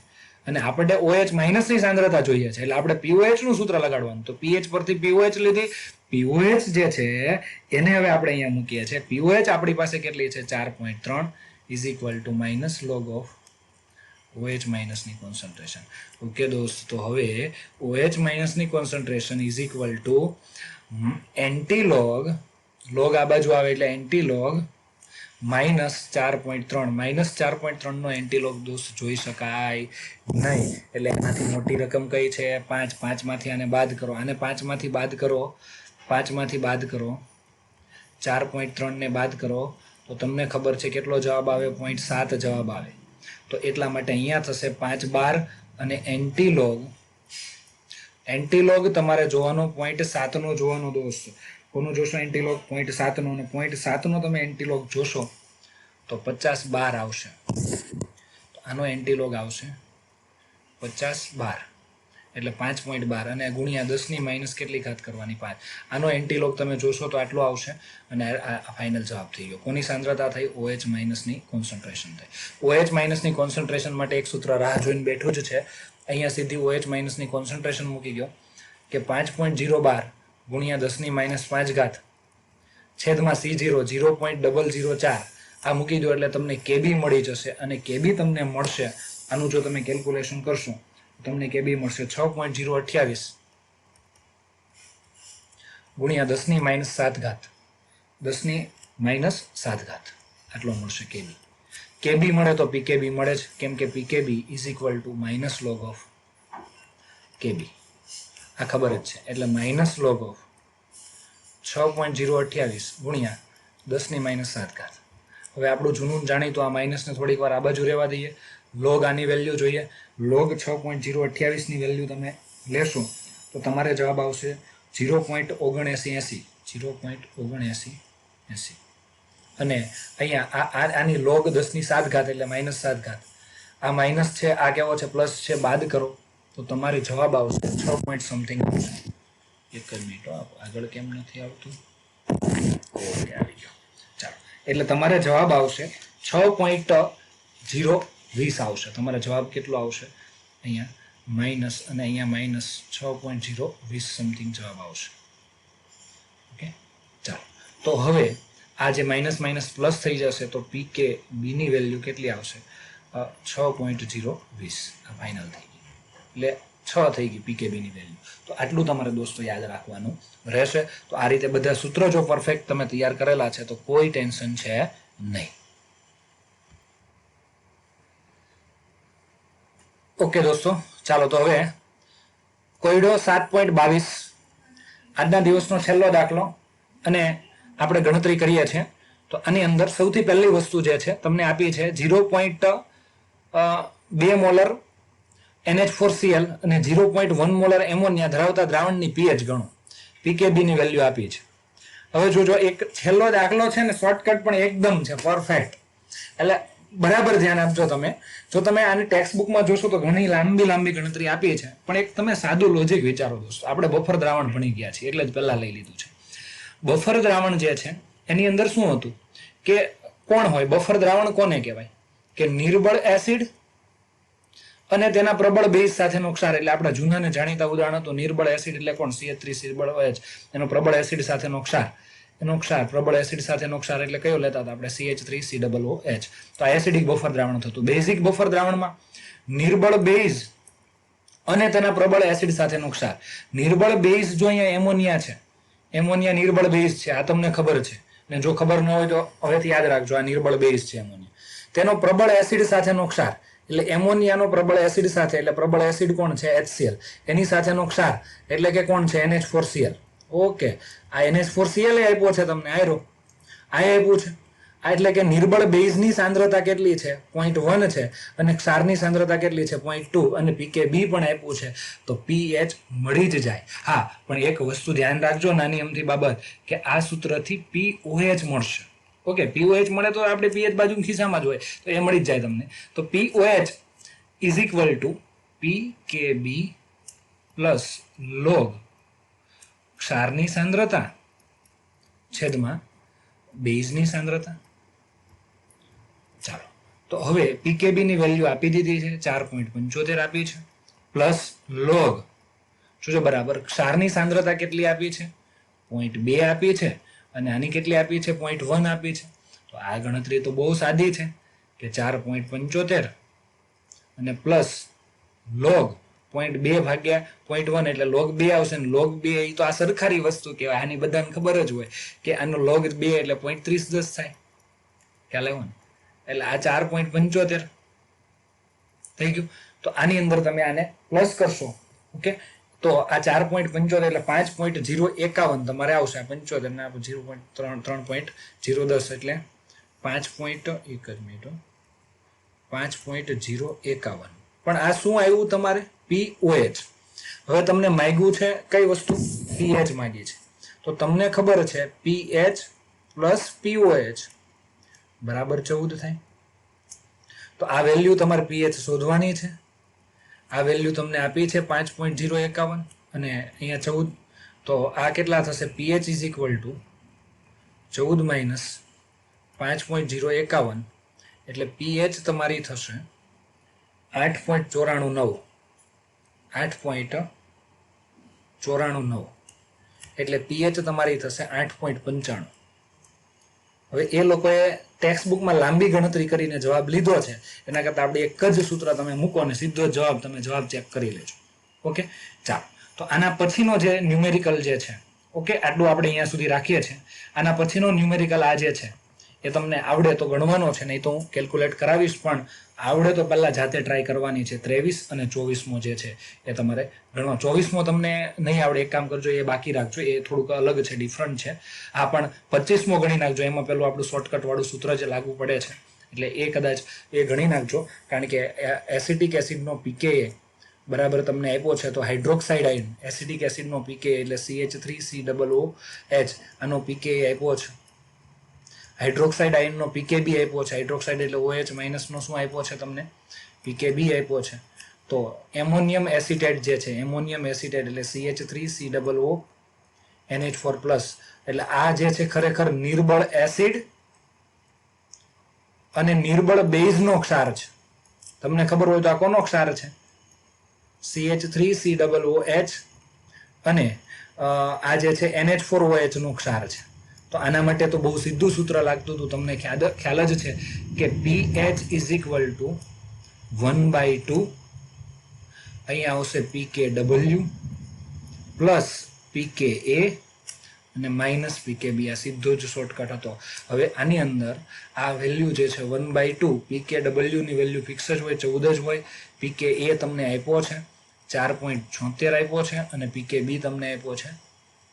અને આપણે OH માઇનસની સાંદ્રતા જોઈએ છે એટલે આપણે POH નું સૂત્ર લગાડવાનું. તો PH પરથી POH લીધી. POH જે છે એને હવે આપણે અહીંયા મૂકીએ છીએ. POH આપણી પાસે કેટલી છે? 4.3 is equal to minus log of OH માઇનસની કોન્સન્ટ્રેશન. ઓકે દોસ્ત, તો હવે OH માઇનસની concentration is equal to anti log, log આ બાજુ આવે એટલે એન્ટી લોગ માઇનસ 4.3. માઇનસ 4.3 નો એન્ટી લોગ દોસ્ત જોઈ શકાય નહીં. એટલે એનાથી મોટી રકમ કઈ છે? 5. 5 માંથી આને બાદ કરો, આને 5 માંથી બાદ કરો, 5 માંથી બાદ કરો, 4.3 ને બાદ કરો તો તમને ખબર છે કેટલો જવાબ આવે? 0.7 જવાબ આવે. તો એટલા માટે અહીંયા થશે 5 12 અને એન્ટીલોગ તમારે જોવાનો 0.7 નો જોવાનો દોસ્ત. કોનું જોશો? એન્ટીલોગ 0.7 નો. અને 0.7 નો તમે એન્ટીલોગ જોશો તો 50 12 આવશે. તો આનો એન્ટીલોગ આવશે 50 12 એટલે 5.12 અને ગુણ્યા 10 ની માઇનસ કેટલી ઘાત કરવાની? 5. આનો એન્ટીલોગ તમે જોશો તો આટલો આવશે અને આ ફાઇનલ જવાબ થઈ ગયો. કોની સાંદ્રતા થઈ? OH માઇનસની કોન્સન્ટ્રેશન થઈ. OH માઇનસની કોન્સન્ટ્રેશન માટે એક સૂત્ર રાહ જોઈને બેઠું જ છે. અહીંયા સીધી OH માઇનસની કોન્સન્ટ્રેશન મૂકી ગયો કે 5.012 ગુણ્યા 10 ની માઇનસ 5 ઘાત છેદમાં C0 0.004 આ મૂકી દો એટલે તમને કેબી મળી જશે. અને કેબી તમને મળશે, આનું જો તમે કેલ્ક્યુલેશન કરશો તમને કેબી મળશે 6.028 ગુણ્યા 10 ની માઇનસ 7 ઘાત, 10 ની માઇનસ 7 ઘાત આટલો મળશે કેબી. કેબી મળે તો પીકેબી મળે જ, કેમ કે pKb is equal to minus log of Kb. આ ખબર જ છે. એટલે માઇનસ લોગ ઓફ 6.028 ગુણ્યા 10 ની માઇનસ 7 ઘાત. હવે આપણું જૂનું જાણીતું આ માઇનસને થોડીક વાર આ બાજુ રહેવા દઈએ. લોગ આની વેલ્યુ જોઈએ. લોગ 6.028 ની વેલ્યુ તમે લેશો તો તમારે જવાબ આવશે 0.7980. 0.7980 અને અહીંયા આની લોગ 10 ની 7 ઘાત એટલે માઇનસ 7 ઘાત. આ માઇનસ છે, આ કેવો છે? પ્લસ છે. બાદ કરો તો તમારે જવાબ આવશે 6 પોઈન્ટ સમથિંગ આવશે. એક જ મિનિટ, આગળ કેમ નથી આવતું? ઓકે, આવી ગયો. ચાલો, એટલે તમારે જવાબ આવશે 6.020 આવશે. તમારો જવાબ કેટલો આવશે? અહીંયા માઇનસ અને અહીંયા માઇનસ 6.020 સમથિંગ જવાબ આવશે. ઓકે, ચાલો. તો હવે આ જે માઇનસ માઇનસ પ્લસ થઈ જશે તો પીકે બીની વેલ્યુ કેટલી આવશે? 6.020. આ ફાઇનલ થઈ ગઈ એટલે 6 થઈ ગઈ પીકેબીની વેલ્યુ. તો આટલું તમારે દોસ્તો યાદ રાખવાનું રહેશે. તો આ રીતે બધા સૂત્રો જો પરફેક્ટ તમે તૈયાર કરેલા છે તો કોઈ ટેન્શન છે નહીં. ઓકે દોસ્તો, ચાલો તો હવે કોયડો 7.22 આજના દિવસનો છેલ્લો દાખલો અને આપણે ગણતરી કરીએ છીએ. તો આની અંદર સૌથી પહેલી વસ્તુ જે છે તમને આપી છે 0.2 મોલર NH4Cl અને 0.1 મોલર એમોનિયા ધરાવતા દ્રાવણની pH ગણો. પીકેબી ની વેલ્યુ આપી છે. હવે જોજો, એક છેલ્લો દાખલો છે ને શોર્ટકટ પણ એકદમ છે, પરફેક્ટ. એટલે બરાબર ધ્યાન આપજો તમે. જો તમે આની ટેક્સ્ટ બુકમાં જોશો તો ઘણી લાંબી ગણતરી આપી છે, પણ એક તમે સાદું લોજિક વિચારો દોસ્તો. આપણે બફર દ્રાવણ ભણી ગયા છીએ એટલે જ પહેલા લઈ લીધું છે. બફર દ્રાવણ જે છે એની અંદર શું હતું કે કોણ હોય? બફર દ્રાવણ કોને કહેવાય? કે નિર્બળ એસિડ અને તેના પ્રબળ બેઝ સાથેનો ક્ષાર. એટલે આપણા જૂના ને જાણીતા ઉદાહરણ હતું નિર્બળ એસિડ એટલે કોણ? CH3 નિર્બળ OH, એનો પ્રબળ એસિડ સાથેનો ક્ષાર એનો ક્ષાર, પ્રબળ એસિડ સાથેનો ક્ષાર એટલે કયો લેતા હતા આપણે? CH3COOH. તો આ એસિડિક બફર દ્રાવણ થતું. બેઝિક બફર દ્રાવણમાં નિર્બળ બેઝ અને તેના પ્રબળ એસિડ સાથેનો ક્ષાર. નિર્બળ બેઝ જો અહીંયા એમોનિયા છે, એમોનિયા નિર્બળ બેઝ છે, આ તમને ખબર છે, ને જો ખબર ન હોય તો હવેથી યાદ રાખજો, આ નિર્બળ બેઝ છે એમોનિયા. તેનો પ્રબળ એસિડ સાથેનો ક્ષાર એટલે એમોનિયાનો પ્રબળ એસિડ સાથે, એટલે પ્રબળ એસિડ કોણ છે? HCl. એની સાથેનો ક્ષાર એટલે કે કોણ છે? NH4Cl. ઓકે, આ NH4Cl આપ્યો છે તમને, આ આપ્યું છે. આ એટલે કે નિર્બળ બેઝની સાંદ્રતા કેટલી છે? 0.1 છે, અને ક્ષારની સાંદ્રતા કેટલી છે? 0.2, અને pKb પણ આપ્યું છે, તો pH મળી જ જાય. હા, પણ એક વસ્તુ ધ્યાન રાખજો, નાની અમથી બાબત, કે આ સૂત્રથી POH મળશે. ઓકે, POH મળે તો આપણે pH બાજુ ખિસ્સામાં જ હોય, તો એ મળી જ જાય તમને. તો POH is equal to pKb plus log ક્ષારની સાંદ્રતા છેદમાં બેઝની સાંદ્રતા. ચાલો, તો હવે pKb ની વેલ્યુ આપી દીધી છે, 4.75 આપી છે, પ્લસ લોગ શું છે બરાબર ક્ષારની સાંદ્રતા કેટલી આપી છે? 0.2 આપી છે, અને આની કેટલી આપી છે? 0.1 આપી છે. તો આ ગણતરી તો બહુ સાદી છે કે 4.75 અને પ્લસ લોગ 0.2 ભાગ્યા 0.1 એટલે લોગ 2 આવશે, ને લોગ 2 એ તો આ સરખારી વસ્તુ કહેવાય, આની બધાને ખબર જ હોય કે આનો લોગ 2 એટલે 0.3010 થાય. ખ્યાલ આવ્યો ને? એટલે આ 4.75 થઈ ગયું. તો આની અંદર તમે આને પ્લસ કરશો. ઓકે, તો આ 4.75 એટલે 5.051 તમારે આવશે. આ 75 ને 3.010 એટલે 5.051. પણ આ શું આવ્યું તમારે? POH. હવે તમને માંગ્યું છે કઈ વસ્તુ? pH માંગી છે. તો તમને ખબર છે pH પ્લસ POH બરાબર 14 થાય. તો આ વેલ્યુ તમારે pH શોધવાની છે. આ વેલ્યુ તમને આપી છે 5.051 અને અહીંયા 14. તો આ કેટલા થશે? pH is equal two 14 minus 5.051 એટલે pH તમારી થશે 8.949. 8.949 એટલે pH તમારી થશે 8.95. હવે એ લોકોએ ટેક્સ્ટ બુકમાં લાંબી ગણતરી કરીને જવાબ લીધો છે, એના કરતાં આપણે એક જ સૂત્ર તમે મૂકો ને સીધો જવાબ તમે જવાબ ચેક કરી લેજો. ઓકે, ચાલો, તો આના પછીનો જે ન્યુમેરિકલ જે છે, ઓકે, આટલું આપણે અહીંયા સુધી રાખીએ છીએ. આના પછીનો ન્યુમેરિકલ આ જે છે એ તમને આવડે તો ગણવાનો છે, નહીં તો હું કેલ્ક્યુલેટ કરાવીશ, પણ આવડે તો પહેલાં જાતે ટ્રાય કરવાની છે. 23 અને 24મો જે છે એ તમારે ગણવા. 24મો તમને નહીં આવડે, એક કામ કરજો, એ બાકી રાખજો, એ થોડુંક અલગ છે, ડિફરન્ટ છે. આ પણ 25મો ગણી નાખજો, એમાં પેલું આપણું શોર્ટકટ વાળું સૂત્ર જે લાગુ પડે છે, એટલે એ કદાચ એ ગણી નાખજો, કારણ કે એસિટિક એસિડનો pKa બરાબર તમને આપ્યો છે. તો હાઇડ્રોક્સાઇડ આયન એસિડિક એસિડનો pKa એટલે CH3COOH, આનો pKa આપ્યો છે. હાઇડ્રોક્સાઇડ આયનનો pKb આપ્યો છે. હાઇડ્રોક્સાઇડ એટલે OH માઇનસનો શું આપ્યો છે તમને? pKb આપ્યો છે. તો એમોનિયમ એસિટેટ જે છે, એમોનિયમ એસિટેટ એટલે CH3COO NH4+, એટલે આ જે છે ખરેખર નિર્બળ એસિડ અને નિર્બળ બેઝનો ક્ષાર છે. તમને ખબર હોય તો આ કોનો ક્ષાર છે? CH3COOH અને આ જે છે NH4OH નો ક્ષાર છે. તો આના માટે તો બહુ સીધું સૂત્ર લાગતું હતું, તમને ખ્યાલ જ છે કે pH ઇઝ ઇક્વલ ટુ 1/2, અહીંયા આવશે pKw પ્લસ pKa અને માઇનસ pKb. આ સીધો જ શોર્ટકટ હતો. હવે આની અંદર આ વેલ્યુ જે છે 1/2, pKw ની વેલ્યુ ફિક્સ જ હોય, 14 જ હોય. pKa તમને આપ્યો છે 4.76 આપ્યો છે, અને pKb તમને આપ્યો છે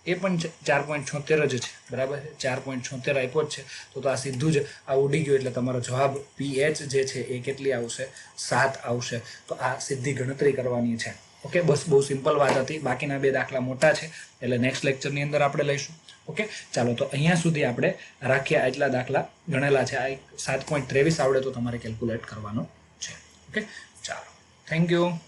એ પણ 4.76 જ છે, બરાબર છે, 4.76 આપ્યો જ છે. તો આ સીધું જ આ ઉડી ગયું, એટલે તમારો જવાબ pH જે છે એ કેટલી આવશે? 7 આવશે. તો આ સીધી ગણતરી કરવાની છે. ઓકે, બસ બહુ સિમ્પલ વાત હતી. બાકીના બે દાખલા મોટા છે, એટલે નેક્સ્ટ લેક્ચરની અંદર આપણે લઈશું. ઓકે, ચાલો, તો અહીંયા સુધી આપણે રાખ્યા, એટલા દાખલા ગણેલા છે. આ 7.23 આવડે તો તમારે કેલ્ક્યુલેટ કરવાનો છે. ઓકે, ચાલો, થેન્ક યુ.